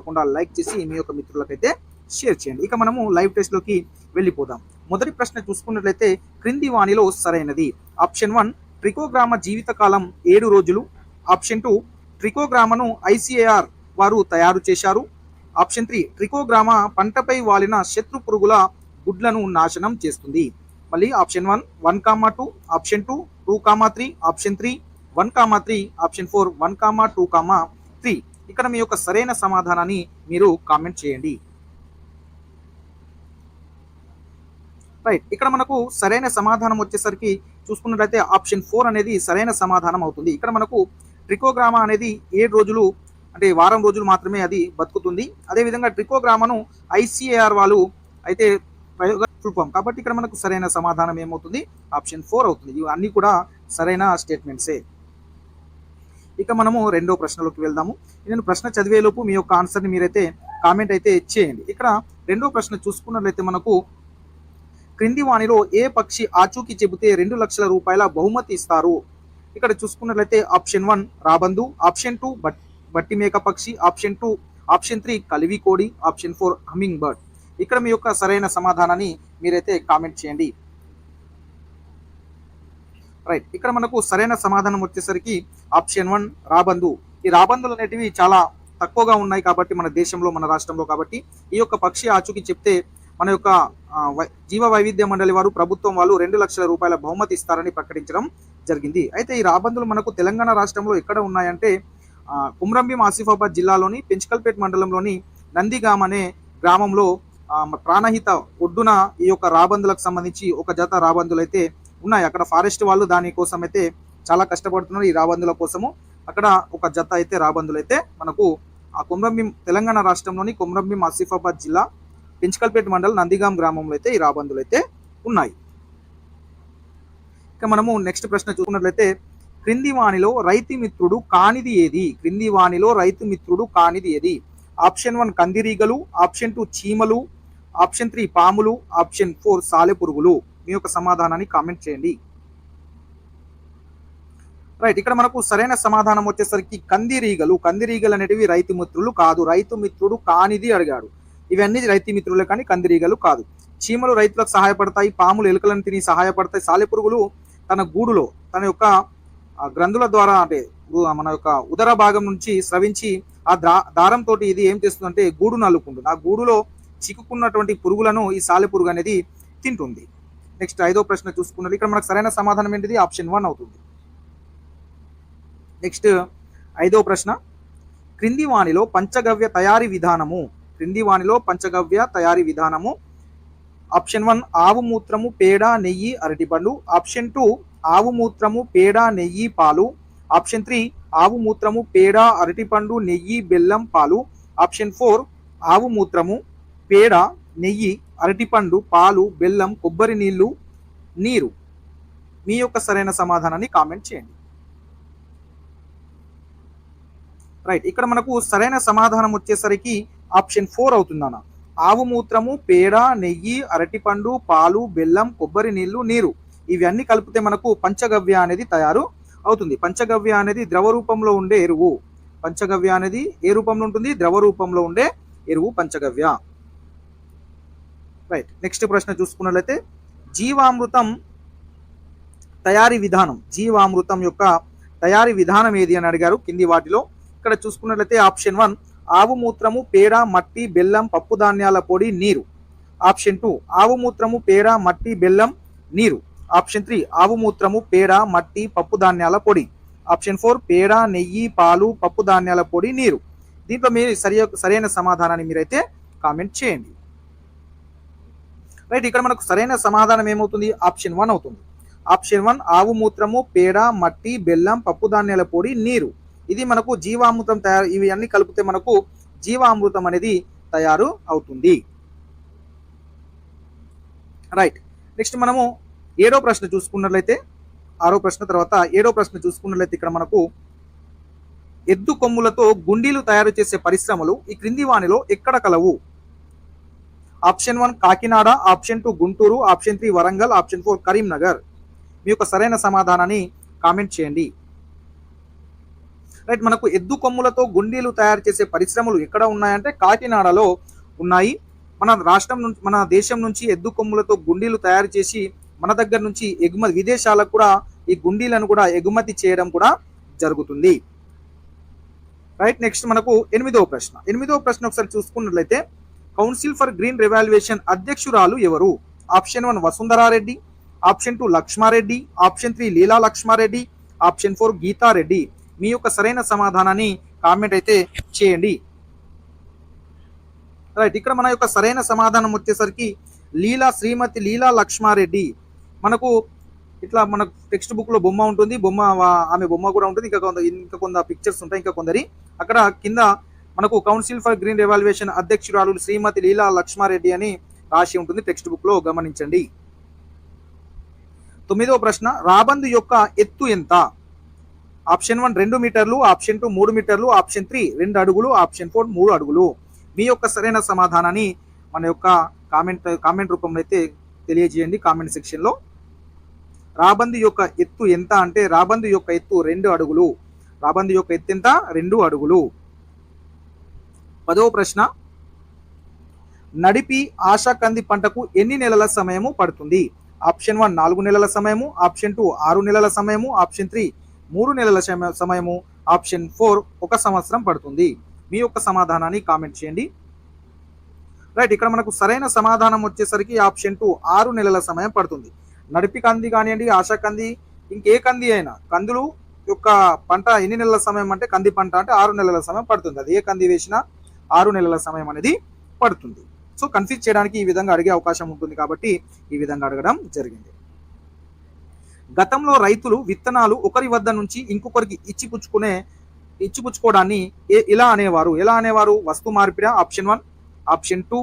తప్పకుండా లైక్ చేసి మీ యొక్క మిత్రులకైతే షేర్ చేయండి. ఇక మనము లైవ్ టెస్ట్లోకి వెళ్ళిపోదాం. మొదటి ప్రశ్న చూసుకున్నట్లయితే క్రింది వానిలో సరైనది. ఆప్షన్ 1 ట్రికోగ్రామ జీవితకాలం 7 రోజులు. ఆప్షన్ 2 ట్రికోగ్రామను ఐసిఏఆర్ వారు తయారు చేశారు. ఆప్షన్ 3 ట్రికోగ్రామ పంటపై వాలిన శత్రు పురుగుల గుడ్లను నాశనం చేస్తుంది. మళ్ళీ ఆప్షన్ 1 1,2, ఆప్షన్ 2 2,3, ఆప్షన్ 3 1,3, ఆప్షన్ 4 1, 2,3. ఇక్కడ మీ యొక్క సరైన సమాధానాన్ని మీరు కామెంట్ చేయండి. రైట్, ఇక్కడ మనకు సరైన సమాధానం వచ్చేసరికి చూసుకున్నట్లయితే ఆప్షన్ 4 అనేది సరైన సమాధానం అవుతుంది. ఇక్కడ మనకు ట్రికోగ్రామా అనేది 7 రోజులు అంటే వారం రోజులు మాత్రమే అది బతుకుతుంది. అదేవిధంగా ట్రికోగ్రామాను ఐసిఏఆర్ వాళ్ళు అయితే ప్రయోగం కాబట్టి ఇక్కడ మనకు సరైన సమాధానం ఏమవుతుంది, ఆప్షన్ 4 అవుతుంది. ఇవి అన్ని కూడా సరైన స్టేట్మెంట్సే. ఇక మనము రెండో ప్రశ్నలోకి వెళ్దాము. నేను ప్రశ్న చదివేలోపు మీ యొక్క ఆన్సర్ని మీరైతే కామెంట్ అయితే చేయండి. ఇక్కడ రెండో ప్రశ్న చూసుకున్నట్లయితే మనకు క్రింది వానిలో ఏ పక్షి ఆచూకీ చెబితే 2 లక్షల రూపాయల బహుమతి ఇస్తారు. ఇక్కడ చూసుకున్నట్లయితే ఆప్షన్ 1 రాబందు, ఆప్షన్ 2 బట్టి మేక పక్షి, ఆప్షన్ 3 కలివి కోడి, ఆప్షన్ 4 హమ్మింగ్ బర్డ్. ఇక్కడ మీ యొక్క సరైన సమాధానాన్ని మీరైతే కామెంట్ చేయండి. రైట్, ఇక్కడ మనకు సరైన సమాధానం వచ్చేసరికి ఆప్షన్ 1 రాబందు. ఈ రాబందులు అనేటివి చాలా తక్కువగా ఉన్నాయి కాబట్టి మన దేశంలో, మన రాష్ట్రంలో, కాబట్టి ఈ యొక్క పక్షి ఆచూకీ చెప్తే మన యొక్క జీవ వైవిధ్య మండలి వారు, ప్రభుత్వం వాళ్ళు 2 లక్షల రూపాయల బహుమతి ఇస్తారని ప్రకటించడం జరిగింది. అయితే ఈ రాబందులు మనకు తెలంగాణ రాష్ట్రంలో ఎక్కడ ఉన్నాయంటే కుమ్రంభీం ఆసిఫాబాద్ జిల్లాలోని పెంచకల్పేట్ మండలంలోని నందిగాం అనే గ్రామంలో ప్రాణహిత ఒడ్డున ఈ యొక్క రాబందులకు సంబంధించి ఒక జత రాబందులు అయితే ఉన్నాయి. అక్కడ ఫారెస్ట్ వాళ్ళు దానికోసం అయితే చాలా కష్టపడుతున్నారు. ఈ రాబందుల కోసము అక్కడ ఒక జత అయితే రాబందులు అయితే మనకు ఆ కుమ్రంభీం తెలంగాణ రాష్ట్రంలోని కుమ్రంభీం ఆసిఫాబాద్ జిల్లా పెంచకల్పేట మండలం నందిగాం గ్రామంలో అయితే ఈ రాబందులు అయితే ఉన్నాయి. ఇక మనము నెక్స్ట్ ప్రశ్న చూసుకున్నట్లయితే క్రింది వానిలో రైతు మిత్రుడు కానిది ఏది. క్రింది వానిలో రైతు మిత్రుడు కానిది ఏది. ఆప్షన్ 1 కందిరీగలు, ఆప్షన్ 2 చీమలు, ఆప్షన్ 3 పాములు, ఆప్షన్ 4 సాలెపురుగులు. మీ యొక్క సమాధానాన్ని కామెంట్ చేయండి. రైట్, ఇక్కడ మనకు సరైన సమాధానం వచ్చేసరికి కందిరీగలు. కందిరీగలు అనేటివి రైతు మిత్రులు కాదు. రైతు మిత్రుడు కానిది అడిగాడు. ఇవన్నీ రైతు మిత్రులే కానీ కందిరీగలు కాదు. చీమలు రైతులకు సహాయపడతాయి, పాములు ఎలుకలను తిని సహాయపడతాయి, సాలెపురుగులు తన గూడులో తన యొక్క గ్రంథుల ద్వారా అంటే మన యొక్క ఉదర భాగం నుంచి స్రవించి ఆ దారంతో ఇది ఏం చేస్తుందంటే గూడును అల్లుకుంటుంది. ఆ గూడులో చిక్కుకున్నటువంటి పురుగులను ఈ సాలెపురుగు అనేది తింటుంది. నెక్స్ట్ ఐదో ప్రశ్న చూసుకున్నది. ఇక్కడ మనకు సరైన సమాధానం ఏంటిది, ఆప్షన్ 1 అవుతుంది. నెక్స్ట్ ఐదో ప్రశ్న క్రింది వానిలో పంచగవ్య తయారీ విధానము. క్రింది వానిలో పంచగవ్య తయారీ విధానము. ఆప్షన్ 1 ఆవు మూత్రము, పేడ, నెయ్యి, అరటిపండు. ఆప్షన్ 2 ఆవు మూత్రము, పేడ, నెయ్యి, పాలు. ఆప్షన్ 3 ఆవు మూత్రము, పేడ, అరటిపండు, నెయ్యి, బెల్లం, పాలు. ఆప్షన్ 4 ఆవు మూత్రము, పేడ, నెయ్యి, అరటిపండు, పాలు, బెల్లం, కొబ్బరి నీళ్లు, నీరు. మీ యొక్క సరైన సమాధానాన్ని కామెంట్ చేయండి. రైట్, ఇక్కడ మనకు సరైన సమాధానం వచ్చేసరికి ఆప్షన్ 4 అవుతుందన్న. ఆవు మూత్రము, పేడ, నెయ్యి, అరటిపండు, పాలు, బెల్లం, కొబ్బరి నీళ్లు, నీరు ఇవన్నీ కలిపితే మనకు పంచగవ్య అనేది తయారు అవుతుంది. పంచగవ్య అనేది ద్రవ రూపంలో ఉండే ఎరువు. పంచగవ్య అనేది ఏ రూపంలో ఉంటుంది, ద్రవ రూపంలో ఉండే ఎరువు పంచగవ్య. రైట్, నెక్స్ట్ ప్రశ్న చూసుకున్నట్లయితే జీవామృతం తయారీ విధానం. జీవామృతం యొక్క తయారీ విధానం ఏది అని అడిగారు. కింది వాటిలో ఇక్కడ చూసుకున్నట్లయితే ఆప్షన్ 1 ఆవు మూత్రము, పేడ, మట్టి, బెల్లం, పప్పు ధాన్యాల పొడి, నీరు. ఆప్షన్ 2 ఆవు మూత్రము, పేడ, మట్టి, బెల్లం, నీరు. ఆప్షన్ 3 ఆవు మూత్రము, పేడ, మట్టి, పప్పు ధాన్యాల పొడి. ఆప్షన్ 4 పేడ, నెయ్యి, పాలు, పప్పు ధాన్యాల పొడి, నీరు. దీంట్లో మీరు సరైన సమాధానాన్ని మీరైతే కామెంట్ చేయండి. రైట్, ఇక్కడ మనకు సరైన సమాధానం ఏమవుతుంది, ఆప్షన్ 1 అవుతుంది. ఆప్షన్ 1 ఆవు మూత్రము, పేడ, మట్టి, బెల్లం, పప్పు ధాన్యాల పొడి, నీరు. ఇది మనకు జీవామృతం తయారు. ఇవి అన్ని కలిపితే మనకు జీవామృతం అనేది తయారు అవుతుంది. రైట్, నెక్స్ట్ మనము ఏడో ప్రశ్న చూసుకున్నట్లయితే, ఆరో ప్రశ్న తర్వాత ఏడో ప్రశ్న చూసుకున్నట్లయితే ఇక్కడ మనకు ఎద్దు కొమ్ములతో గుండీలు తయారు చేసే పరిశ్రమలు ఈ క్రింది వానిలో ఎక్కడ కలవు. Option 1 Kakinada, option 2 Guntur, option 3 Warangal, option 4 Karimnagar. మీ యొక్క సరైన సమాధానాన్ని కామెంట్ చేయండి. రైట్, మనకు ఎద్దు కొమ్ములతో గుండీలు తయారు చేసే పరిశ్రమలు ఎక్కడ ఉన్నాయంటే కాకినాడలో ఉన్నాయి. మన రాష్ట్రం నుంచి, మన దేశం నుంచి ఎద్దు కొమ్ములతో గుండీలు తయారు చేసి మన దగ్గర నుంచి ఎగుమతి, విదేశాలకు కూడా ఈ గుండీలను కూడా ఎగుమతి చేయడం కూడా జరుగుతుంది. రైట్, నెక్స్ట్ మనకు ఎనిమిదవ ప్రశ్న ఒకసారి చూసుకున్నట్లయితే కౌన్సిల్ ఫర్ గ్రీన్ రెవాల్యుయేషన్ అధ్యక్షురాలు ఎవరు? ఆప్షన్ 1 వసుంధరారెడ్డి, ఆప్షన్ 2 లక్ష్మారెడ్డి, ఆప్షన్ 3 లీలా లక్ష్మారెడ్డి, ఆప్షన్ 4 గీతారెడ్డి. మీ యొక్క సరైన సమాధానాన్ని కామెంట్ అయితే చేయండి. రైట్, ఇక్కడ మన యొక్క సరైన సమాధానం వచ్చేసరికి శ్రీమతి లీలా లక్ష్మారెడ్డి. మనకు ఇట్లా మనకు టెక్స్ట్ బుక్ లో బొమ్మ ఉంటుంది, ఆమె బొమ్మ కూడా ఉంటుంది, ఇంకా కొంత పిక్చర్స్ ఉంటాయి, ఇంకా కొందరి అక్కడ కింద మనకు కౌన్సిల్ ఫర్ గ్రీన్ రెవాల్యుయేషన్ అధ్యక్షురాలు శ్రీమతి లీలా లక్ష్మారెడ్డి అని రాసి ఉంటుంది, టెక్స్ట్ బుక్ లో గమనించండి. 9వ ప్రశ్న, రాబందు యొక్క ఎత్తు ఎంత? ఆప్షన్ 1 2 మీటర్లు, ఆప్షన్ 2 3 మీటర్లు, ఆప్షన్ 3 2 అడుగులు, ఆప్షన్ 4 3 అడుగులు. మీ యొక్క సరైన సమాధానాన్ని మన యొక్క కామెంట్ రూపంలో అయితే తెలియజేయండి కామెంట్ సెక్షన్ లో. రాబందు యొక్క ఎత్తు ఎంత అంటే రాబందు యొక్క ఎత్తు 2 అడుగులు. రాబందు యొక్క ఎత్తు ఎంత? 2 అడుగులు. 10వ ప్రశ్న, నడిపి ఆశా కంది పంటకు ఎన్ని నెలల సమయము పడుతుంది? ఆప్షన్ 1 4 నెలల సమయము, ఆప్షన్ 2 6 నెలల సమయము, ఆప్షన్ 3 3 నెలల సమయము, ఆప్షన్ 4 1 సంవత్సరం పడుతుంది. మీ యొక్క సమాధానాన్ని కామెంట్ చేయండి. రైట్, ఇక్కడ మనకు సరైన సమాధానం వచ్చేసరికి ఆప్షన్ 2 6 నెలల సమయం పడుతుంది. నడిపి కంది కానివ్వండి, ఆశా కంది, ఇంకే కంది అయినా కందులు యొక్క పంట ఎన్ని నెలల సమయం అంటే కంది పంట అంటే 6 నెలల సమయం పడుతుంది. అది ఏ కంది వేసినా 6 నెలల సమయం అనేది పడుతుంది. సో కన్ఫ్యూజ్ చేయడానికి ఈ విధంగా అడిగే అవకాశం ఉంటుంది కాబట్టి ఈ విధంగా అడగడం జరిగింది. గతంలో రైతులు విత్తనాలు ఒకరి వద్ద నుంచి ఇంకొకరికి ఇచ్చిపుచ్చుకోవడాన్ని ఎలా అనేవారు? వస్తు మార్పిడి, ఆప్షన్ 1, ఆప్షన్ 2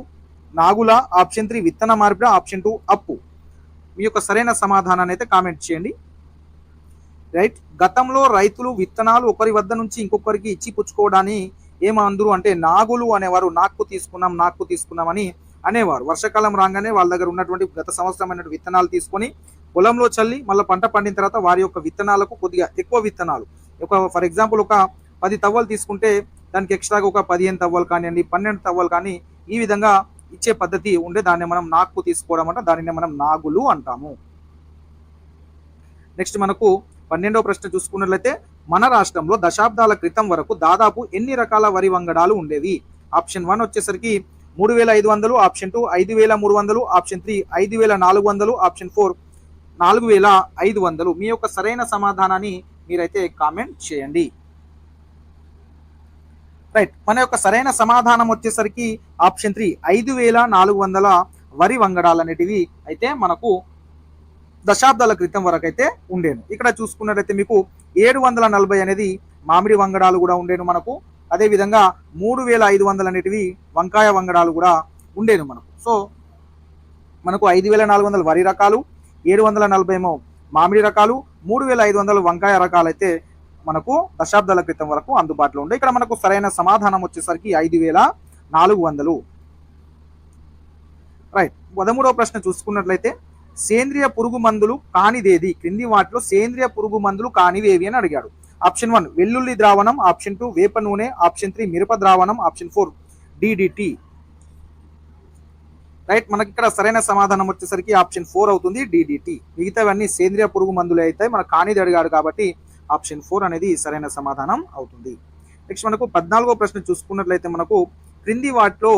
నాగుల, ఆప్షన్ 3 విత్తన మార్పిడి, ఆప్షన్ 2 అప్పు. మీ యొక్క సరైన సమాధానాన్ని అయితే కామెంట్ చేయండి. రైట్, గతంలో రైతులు విత్తనాలు ఒకరి వద్ద నుంచి ఇంకొకరికి ఇచ్చిపుచ్చుకోవడాన్ని ఏమందరు అంటే నాగులు అనేవారు. నాక్కు తీసుకున్నాం అని అనేవారు. వర్షాకాలం రాగానే వాళ్ళ దగ్గర ఉన్నటువంటి గత సంవత్సరమైన విత్తనాలు తీసుకొని పొలంలో చల్లి మళ్ళీ పంట పండిన తర్వాత వారి యొక్క విత్తనాలకు కొద్దిగా ఎక్కువ విత్తనాలు, ఫర్ ఎగ్జాంపుల్ ఒక 10 తవ్వలు తీసుకుంటే దానికి ఎక్స్ట్రాగా ఒక 15 తవ్వలు కానివ్వండి, 12 తవ్వలు కానీ ఈ విధంగా ఇచ్చే పద్ధతి ఉండే దాన్ని మనం నాక్కు తీసుకోవడం అంటే దానిని మనం నాగులు అంటాము. నెక్స్ట్ మనకు 12వ ప్రశ్న చూసుకున్నట్లయితే మన రాష్ట్రంలో దశాబ్దాల క్రితం వరకు దాదాపు ఎన్ని రకాల వరి వంగడాలు ఉండేవి? ఆప్షన్ 1 వచ్చేసరికి 3500, ఆప్షన్ 2 5300, ఆప్షన్ 3 5400, ఆప్షన్ 4 4500. మీ యొక్క సరైన సమాధానాన్ని మీరైతే కామెంట్ చేయండి. రైట్, మన యొక్క సరైన సమాధానం వచ్చేసరికి ఆప్షన్ 3 5400 వరి వంగడాలు అనేటివి అయితే మనకు దశాబ్దాల క్రితం వరకు అయితే ఉండేను. ఇక్కడ చూసుకున్నట్లయితే మీకు 740 అనేది మామిడి వంగడాలు కూడా ఉండేను మనకు. అదేవిధంగా 3500 అనేటివి వంకాయ వంగడాలు కూడా ఉండేను మనకు. సో మనకు 5400 వరి రకాలు, 740 ఏమో మామిడి రకాలు, 3500 వంకాయ రకాలు అయితే మనకు దశాబ్దాల క్రితం వరకు అందుబాటులో ఉండే. ఇక్కడ మనకు సరైన సమాధానం వచ్చేసరికి 5400. రైట్, 13వ ప్రశ్న చూసుకున్నట్లయితే సేంద్రియ పురుగు మందులు కానిదేది? క్రింది వాటిలో సేంద్రియ పురుగు మందులు కానివేవి అని అడిగాడు. ఆప్షన్ 1 వెల్లుల్లి ద్రావణం, ఆప్షన్ 2 వేప నూనె, ఆప్షన్ 3 మిరప ద్రావణం, ఆప్షన్ 4 DDT. రైట్, మనకి ఇక్కడ సరైన సమాధానం వచ్చేసరికి ఆప్షన్ 4 అవుతుంది, DDT. మిగతావన్నీ సేంద్రియ పురుగు మందులు అయితే మనకు కానిది అడిగాడు కాబట్టి ఆప్షన్ 4 అనేది సరైన సమాధానం అవుతుంది. నెక్స్ట్ మనకు 14వ ప్రశ్న చూసుకున్నట్లయితే మనకు క్రింది వాటిలో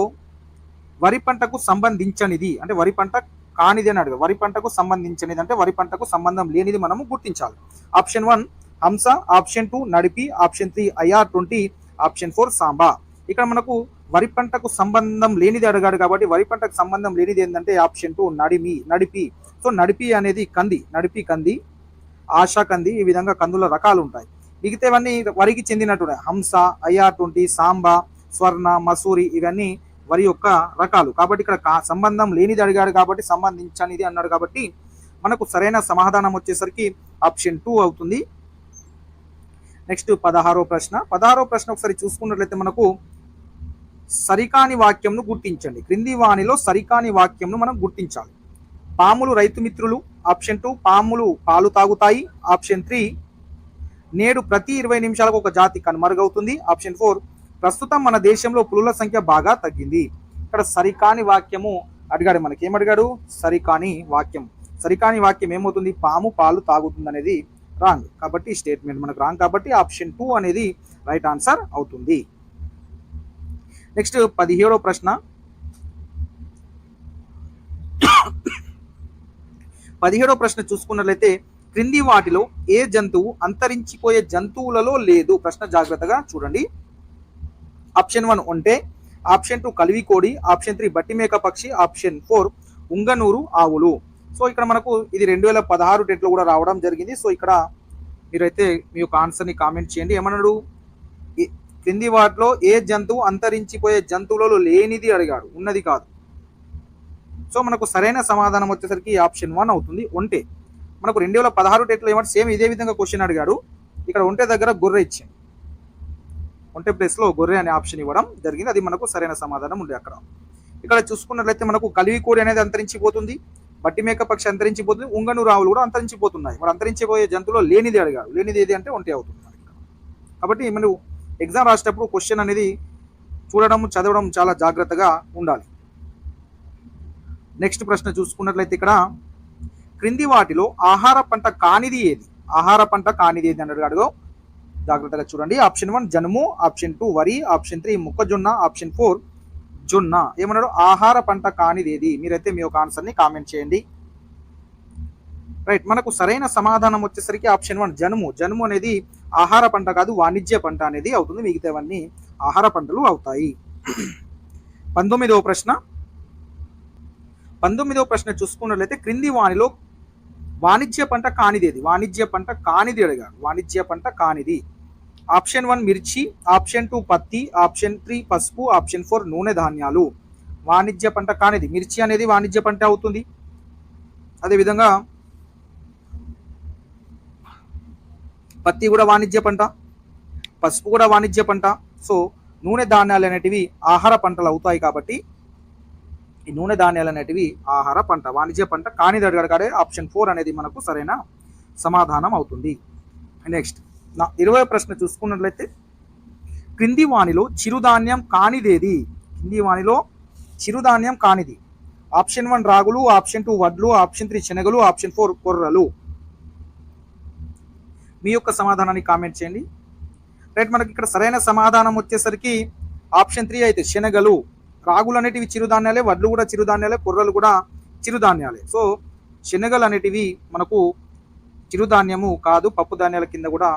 వరి పంటకు సంబంధించనిది అంటే వరి పంట కానిది అని అడిగారు. వరి పంటకు సంబంధించనిది అంటే వరి పంటకు సంబంధం లేనిది మనము గుర్తించాలి. ఆప్షన్ 1 హంస, ఆప్షన్ 2 నడిపి, ఆప్షన్ 3 IR20, ఆప్షన్ 4 సాంబా. ఇక్కడ మనకు వరి పంటకు సంబంధం లేనిది అడిగాడు కాబట్టి వరి పంటకు సంబంధం లేనిది ఏంటంటే ఆప్షన్ 2 నడిపి. సో నడిపి అనేది కంది, ఆశా కంది, ఈ విధంగా కందుల రకాలు ఉంటాయి. మిగతావన్నీ వరికి చెందినట్టు హంస, IR20, సాంబా, స్వర్ణ, మసూరి ఇవన్నీ వరి యొక్క రకాలు. కాబట్టి ఇక్కడ సంబంధం లేనిది అడిగాడు కాబట్టి సంబంధించనిది అన్నాడు కాబట్టి మనకు సరైన సమాధానం వచ్చేసరికి ఆప్షన్ 2 అవుతుంది. నెక్స్ట్ 16వ ప్రశ్న ఒకసారి చూసుకున్నట్లయితే మనకు సరికాని వాక్యంను గుర్తించండి. క్రింది వాణిలో సరికాని వాక్యంను మనం గుర్తించాలి. పాములు రైతు మిత్రులు, ఆప్షన్ 2 పాములు పాలు తాగుతాయి, ఆప్షన్ 3 నేడు ప్రతి 20 నిమిషాలకు ఒక జాతి కనుమరుగవుతుంది. ఆప్షన్ 4 ప్రస్తుతం మన దేశంలో పులుల సంఖ్య బాగా తగ్గింది. ఇక్కడ సరికాని వాక్యము అడిగాడు, మనకి ఏమడిగాడు? సరికాని వాక్యం ఏమవుతుంది? పాము పాలు తాగుతుంది అనేది రాంగ్, కాబట్టి స్టేట్మెంట్ మనకు రాంగ్, కాబట్టి ఆప్షన్ 2 అనేది రైట్ ఆన్సర్ అవుతుంది. నెక్స్ట్ 17వ ప్రశ్న. 17వ ప్రశ్న చూసుకున్నట్లయితే క్రింది వాటిలో ఏ జంతువు అంతరించిపోయే జంతువులలో లేదు? ప్రశ్న జాగ్రత్తగా చూడండి. ఆప్షన్ 1 ఒంటె, ఆప్షన్ 2 కలివికోడి, ఆప్షన్ 3 బట్టిమేక పక్షి, ఆప్షన్ 4 ఉంగనూరు ఆవులు. సో ఇక్కడ మనకు ఇది 2016 టెట్లో కూడా రావడం జరిగింది. సో ఇక్కడ మీరైతే మీ యొక్క ఆన్సర్ని కామెంట్ చేయండి. ఏమన్నాడు? క్రింది వాటిలో ఏ జంతువు అంతరించిపోయే జంతువులలో లేనిది అడిగాడు, ఉన్నది కాదు. సో మనకు సరైన సమాధానం వచ్చేసరికి ఆప్షన్ 1 అవుతుంది, ఒంటె. మనకు 2016 టెట్లో ఏమంటే సేమ్ ఇదే విధంగా క్వశ్చన్ అడిగాడు. ఇక్కడ ఒంటె దగ్గర గొర్రె ఇచ్చింది, ఒంటె ప్లేస్లో గొర్రె అనే ఆప్షన్ ఇవ్వడం జరిగింది. అది మనకు సరైన సమాధానం ఉండే అక్కడ. ఇక్కడ చూసుకున్నట్లయితే మనకు కలివికోడి అనేది అంతరించిపోతుంది, బట్టిమేక పక్షి అంతరించిపోతుంది, ఉంగనూరు ఆవులు కూడా అంతరించిపోతున్నాయి. మరి అంతరించిపోయే జంతువులో లేనిది అడిగాడు, లేనిది ఏది అంటే ఒంటె అవుతుంది. కాబట్టి మనం ఎగ్జామ్ రాసేటప్పుడు క్వశ్చన్ అనేది చూడడం చదవడం చాలా జాగ్రత్తగా ఉండాలి. నెక్స్ట్ ప్రశ్న చూసుకున్నట్లయితే ఇక్కడ క్రింది వాటిలో ఆహార పంట కానిది ఏది? ఆహార పంట కానిది ఏది అని అడిగాడు, జాగ్రత్తగా చూడండి. ఆప్షన్ 1 జనుము, ఆప్షన్ 2 వరి, ఆప్షన్ 3 మొక్కజొన్న, ఆప్షన్ 4 జొన్న. ఏమన్నాడు? ఆహార పంట కానిది ఏది? మీరైతే మీ యొక్క ఆన్సర్ని కామెంట్ చేయండి. రైట్, మనకు సరైన సమాధానం వచ్చేసరికి ఆప్షన్ 1 జనుము. జనుము అనేది ఆహార పంట కాదు, వాణిజ్య పంట అనేది అవుతుంది. మిగతావన్నీ ఆహార పంటలు అవుతాయి. 19వ ప్రశ్న. 19వ ప్రశ్న చూసుకున్నట్లయితే క్రింది వానిలో వాణిజ్య పంట కానిది ఏది? వాణిజ్య పంట కానిది అడిగాడు, వాణిజ్య పంట కానిది. ఆప్షన్ 1 మిర్చి, ఆప్షన్ 2 పత్తి, ఆప్షన్ 3 పసుపు, ఆప్షన్ 4 నూనె ధాన్యాలు. వాణిజ్య పంట కానిది మిర్చి అనేది వాణిజ్య పంట అవుతుంది. అదేవిధంగా పత్తి కూడా వాణిజ్య పంట, పసుపు కూడా వాణిజ్య పంట. సో నూనె ధాన్యాలు అనేటివి ఆహార పంటలు అవుతాయి. కాబట్టి ఈ నూనె ధాన్యాలు అనేటివి ఆహార పంట, వాణిజ్య పంట కానిది అడిగాడు కాడే ఆప్షన్ 4 అనేది మనకు సరైన సమాధానం అవుతుంది. నెక్స్ట్ 20వ ప్రశ్న చూసుకున్నట్లయితే క్రింది వానిలో చిరుధాన్యం కానిదేది? క్రింది వానిలో చిరుధాన్యం కానిది. ఆప్షన్ 1 రాగులు, ఆప్షన్ 2 వడ్లు, ఆప్షన్ 3 శనగలు, ఆప్షన్ 4 కొర్రలు. మీ యొక్క సమాధానాన్ని కామెంట్ చేయండి. రైట్, మనకి ఇక్కడ సరైన సమాధానం వచ్చేసరికి ఆప్షన్ 3 అయితే శనగలు. రాగులు అనేటివి చిరుధాన్యాలే, వడ్లు కూడా చిరుధాన్యాలే, కొర్రలు కూడా చిరుధాన్యాలే. సో శనగలు అనేటివి మనకు చిరుధాన్యము కాదు, పప్పు ధాన్యాల కింద కూడా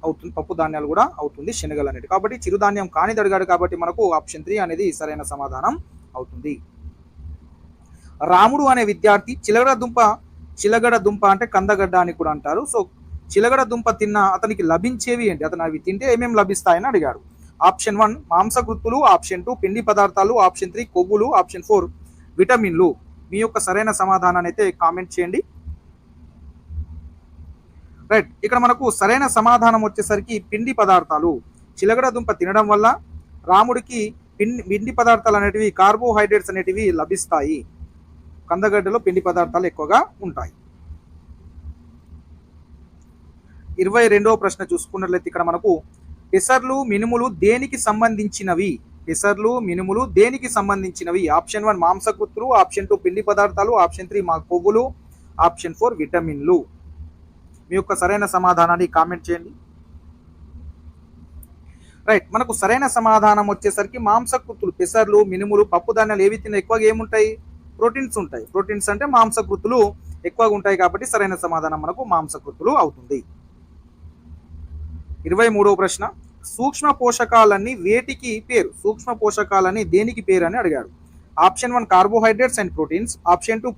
అవుతుంది, పప్పు ధాన్యాలు కూడా అవుతుంది శనగలు అనేవి. కాబట్టి చిరుధాన్యం కానిది అడిగాడు, కాబట్టి మనకు ఆప్షన్ 3 అనేది సరైన సమాధానం అవుతుంది. రాముడు అనే విద్యార్థి చిలగడ దుంప అంటే కందగడ్డ అని కూడా అంటారు. సో చిలగడ దుంప తిన్న అతనికి లభించేవి ఏంటి? అతను అవి తింటే ఏమేమి లభిస్తాయని అడిగాడు. ఆప్షన్ 1 మాంసకృత్తులు, ఆప్షన్ 2 పిండి పదార్థాలు, ఆప్షన్ 3 కొవ్వులు, ఆప్షన్ 4 విటమిన్లు. మీ యొక్క సరైన సమాధానాన్ని అయితే కామెంట్ చేయండి. రైట్, ఇక్కడ మనకు సరైన సమాధానం వచ్చేసరికి పిండి పదార్థాలు. చిలగడ దుంప తినడం వల్ల రాముడికి పిండి పదార్థాలు అనేటివి, కార్బోహైడ్రేట్స్ అనేటివి లభిస్తాయి. కందగడ్డలో పిండి పదార్థాలు ఎక్కువగా ఉంటాయి. 22వ ప్రశ్న చూసుకున్నట్లయితే ఇక్కడ మనకు పెసర్లు మినుములు దేనికి సంబంధించినవి? పెసర్లు మినుములు దేనికి సంబంధించినవి? ఆప్షన్ 1 మాంసకృత్తులు, ఆప్షన్ 2 పిండి పదార్థాలు, ఆప్షన్ 3 కొవ్వులు, ఆప్షన్ 4 విటమిన్లు. మీ యొక్క సరైన సమాధానాన్ని కామెంట్ చేయండి. రైట్, మనకు సరైన సమాధానం వచ్చేసరికి మాంసకృత్తులు. పెసర్లు మినుములు పప్పు ధాన్యాలు ఏవి తిన్నా ఎక్కువగా ఏముంటాయి? ప్రోటీన్స్ ఉంటాయి. ప్రోటీన్స్ అంటే మాంసకృత్తులు ఎక్కువగా ఉంటాయి, కాబట్టి సరైన సమాధానం మనకు మాంసకృత్తులు అవుతుంది. 23వ ప్రశ్న సూక్ష్మ పోషకాలన్నీ వేటికి పేరు? సూక్ష్మ పోషకాలని దేనికి పేరు అని అడిగాడు. Option 1 carbohydrates and proteins, option 2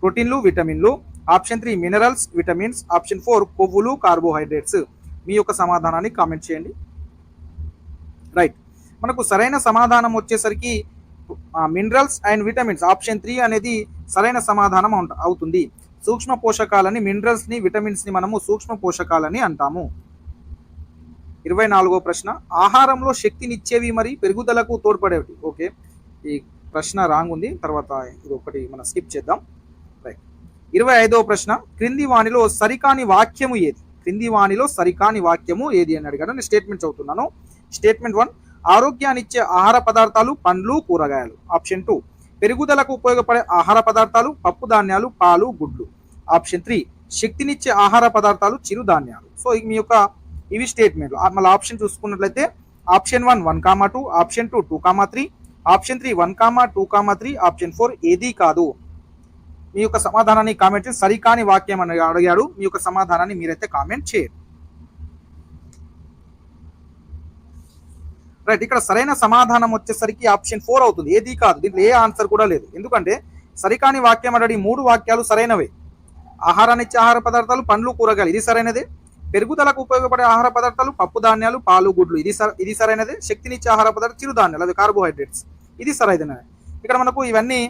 ప్రోటీన్లు విటమిన్లు, ఆప్షన్ 3 మినరల్స్ విటమిన్స్, ఆప్షన్ 4 కొవ్వులు కార్బోహైడ్రేట్స్. మీ యొక్క సమాధానాన్ని కామెంట్ చేయండి. రైట్, మనకు సరైన సమాధానం వచ్చేసరికి మినరల్స్ అండ్ విటమిన్స్, ఆప్షన్ 3 అనేది సరైన సమాధానం అవుతుంది. సూక్ష్మ పోషకాలని, మినరల్స్ని, విటమిన్స్ని మనము సూక్ష్మ పోషకాలని అంటాము. 24వ ప్రశ్న ఆహారంలో శక్తినిచ్చేవి మరి పెరుగుదలకు తోడ్పడేవి. ఓకే, ఈ ప్రశ్న రాంగ్ ఉంది, తర్వాత ఇది ఒకటి మనం స్కిప్ చేద్దాం. రైట్, 25వ ప్రశ్న క్రింది వానిలో సరికాని వాక్యము ఏది? క్రింది వాణిలో సరికాని వాక్యము ఏది అని అడిగాడు. నేను స్టేట్మెంట్ చదువుతున్నాను. స్టేట్మెంట్ 1, ఆరోగ్యాన్నిచ్చే ఆహార పదార్థాలు పండ్లు కూరగాయలు. ఆప్షన్ 2, పెరుగుదలకు ఉపయోగపడే ఆహార పదార్థాలు పప్పు ధాన్యాలు పాలు గుడ్లు. ఆప్షన్ 3, శక్తినిచ్చే ఆహార పదార్థాలు చిరుధాన్యాలు. సో మీ యొక్క ఇవి స్టేట్మెంట్లు. మళ్ళీ ఆప్షన్ చూసుకున్నట్లయితే ఆప్షన్ 1 1,2, ఆప్షన్ 2 2,3, ఆప్షన్ 3 1, 2,3, ఆప్షన్ 4 ఏది కాదు. మీ యొక్క సమాధానాన్ని కామెంట్ చేసి సరికాని వాక్యం అని అడిగాడు. మీ యొక్క సమాధానాన్ని మీరైతే కామెంట్ చేయండి. రైట్, ఇక్కడ సరైన సమాధానం వచ్చేసరికి ఆప్షన్ 4 అవుతుంది. ఏది కాదు, దీంట్లో ఏ ఆన్సర్ కూడా లేదు. ఎందుకంటే సరికాని వాక్యం అడి 3 వాక్యాలు సరైనవే. ఆహారాన్ని ఇచ్చే ఆహార పదార్థాలు పండ్లు కూరగాయలు, ఇది సరైనదే. పెరుగుదలకు ఉపయోగపడే ఆహార పదార్థాలు పప్పు ధాన్యాలు పాలు గుడ్లు, ఇది సరైనదే. శక్తినిచ్చే ఆహార పదార్థాలు చిరుధాన్యాలు, అవి కార్బోహైడ్రేట్స్, ఇది సరైనదే. ఇక్కడ మనకు ఇవన్నీ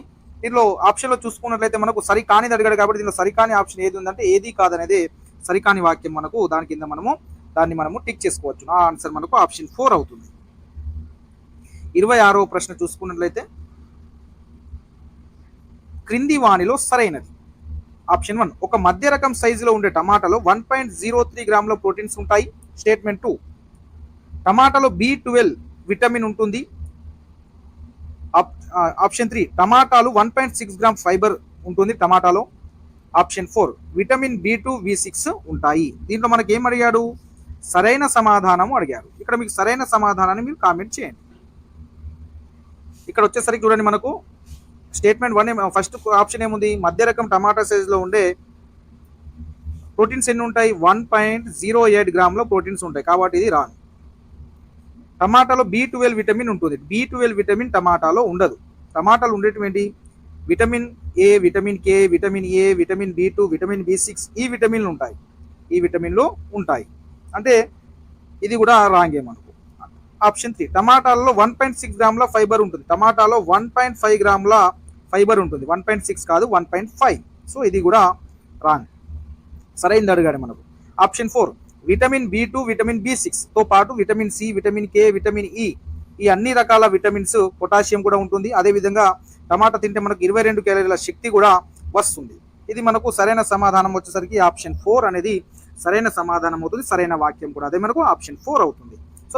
దీనిలో ఆప్షన్లో చూసుకున్నట్లయితే మనకు సరికానిది అడిగాడు కాబట్టి దీనిలో సరికాని ఆప్షన్ ఏది ఉందంటే ఏది కాదనేది సరికాని వాక్యం. మనకు దాని కింద దాన్ని మనము టిక్ చేసుకోవచ్చు. ఆ ఆన్సర్ మనకు ఆప్షన్ 4 అవుతుంది. 26వ ప్రశ్న చూసుకున్నట్లయితే క్రింది వాణిలో సరైనది. ఆప్షన్ 1, ఒక మధ్య రకం సైజులో ఉండే టమాటాలో 1.03 గ్రాముల ప్రోటీన్స్ ఉంటాయి. స్టేట్మెంట్ 2, టమాటాలో B12 విటమిన్ ఉంటుంది. ఆప్షన్ 3, టమాటాలు 1.6 గ్రామ్ ఫైబర్ ఉంటుంది టమాటాలో. ఆప్షన్ 4, విటమిన్ B2 B6 ఉంటాయి. దీంట్లో మనకి ఏం అడిగాడు? సరైన సమాధానం అడిగారు. ఇక్కడ మీకు సరైన సమాధానాన్ని మీరు కామెంట్ చేయండి. ఇక్కడ వచ్చేసరికి చూడండి, మనకు స్టేట్మెంట్ 1 ఫస్ట్ ఆప్షన్ ఏముంది? మధ్య రకం టమాటా సైజులో ఉండే ప్రోటీన్స్ ఎన్ని ఉంటాయి? 1.08 గ్రాముల ప్రోటీన్స్ ఉంటాయి, కాబట్టి ఇది రాంగ్. టమాటాలో B12 విటమిన్ ఉంటుంది. B12 విటమిన్ టమాటాలో ఉండదు. టమాటాలు ఉండేటువంటి vitamin A, vitamin K, vitamin A, vitamin B2, vitamin B6 ఈ విటమిన్లు ఉంటాయి. ఈ విటమిన్లు ఉంటాయి అంటే ఇది కూడా రాంగే మనకు. ఆప్షన్ 3, టమాటాలలో 1.6 గ్రాముల ఫైబర్ ఉంటుంది. టమాటాలో 1.5 గ్రాముల ఫైబర్ ఉంటుంది. 1.6 కాదు 1.5. సో ఇది కూడా రాంగ్. సరైనది అడిగాడు మనకు. Option 4, vitamin B2 vitamin B6 తో పాటు vitamin C, vitamin K, vitamin E ఈ అన్ని రకాల విటమిన్స్, పొటాషియం కూడా ఉంటుంది. అదేవిధంగా టమాటా తింటే మనకు 22 క్యాలరీల శక్తి కూడా వస్తుంది. ఇది మనకు సరైన సమాధానం వచ్చేసరికి ఆప్షన్ 4 అనేది సరైన సమాధానం అవుతుంది. సరైన వాక్యం కూడా అదే మనకు ఆప్షన్ 4 అవుతుంది. సో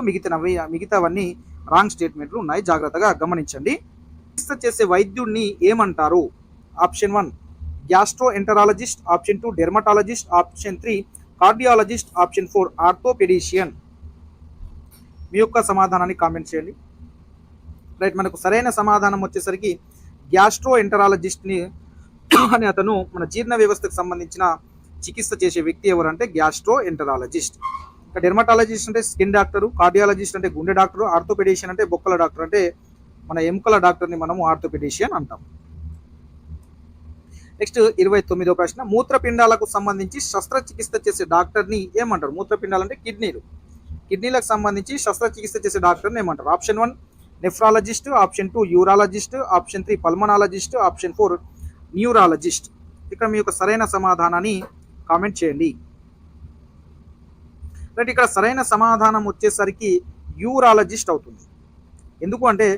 మిగతావన్నీ రాంగ్ స్టేట్మెంట్లు ఉన్నాయి, జాగ్రత్తగా గమనించండి. చికిత్స చేసే వైద్యుడిని ఏమంటారు? Option 1, gastroenterologist. Option 2, dermatologist. Option 3, cardiologist. Option 4, orthopedician. మీ యొక్క సమాధానాన్ని కామెంట్ చేయండి. రైట్, మనకు సరైన సమాధానం వచ్చేసరికి గ్యాస్ట్రో ఎంటరాలజిస్ట్ని అని అతను మన జీర్ణ వ్యవస్థకు సంబంధించిన చికిత్స చేసే వ్యక్తి ఎవరంటే గ్యాస్ట్రో ఎంటరాలజిస్ట్. డెర్మటాలజిస్ట్ అంటే స్కిన్ డాక్టరు, కార్డియాలజిస్ట్ అంటే గుండె డాక్టరు, ఆర్థోపెడిషియన్ అంటే బొక్కల డాక్టర్, అంటే మన ఎముకల డాక్టర్ని మనము ఆర్థోపెడిషియన్ అంటాం. నెక్స్ట్ 29వ ప్రశ్న, మూత్రపిండాలకు సంబంధించి శస్త్రచికిత్స చేసే డాక్టర్ని ఏమంటారు? మూత్రపిండాలు అంటే కిడ్నీలు. కిడ్నీలకు సంబంధించి శస్త్రచికిత్స చేసే డాక్టర్ని ఏమంటారు? Option 1, nephrologist. Option 2, urologist. Option 3, pulmonologist. Option 4, neurologist. ఇక్కడ మీ యొక్క సరైన సమాధానాన్ని కామెంట్ చేయండి. రైట్, ఇక్కడ సరైన సమాధానం వచ్చేసరికి యూరాలజిస్ట్ అవుతుంది. ఎందుకు అంటే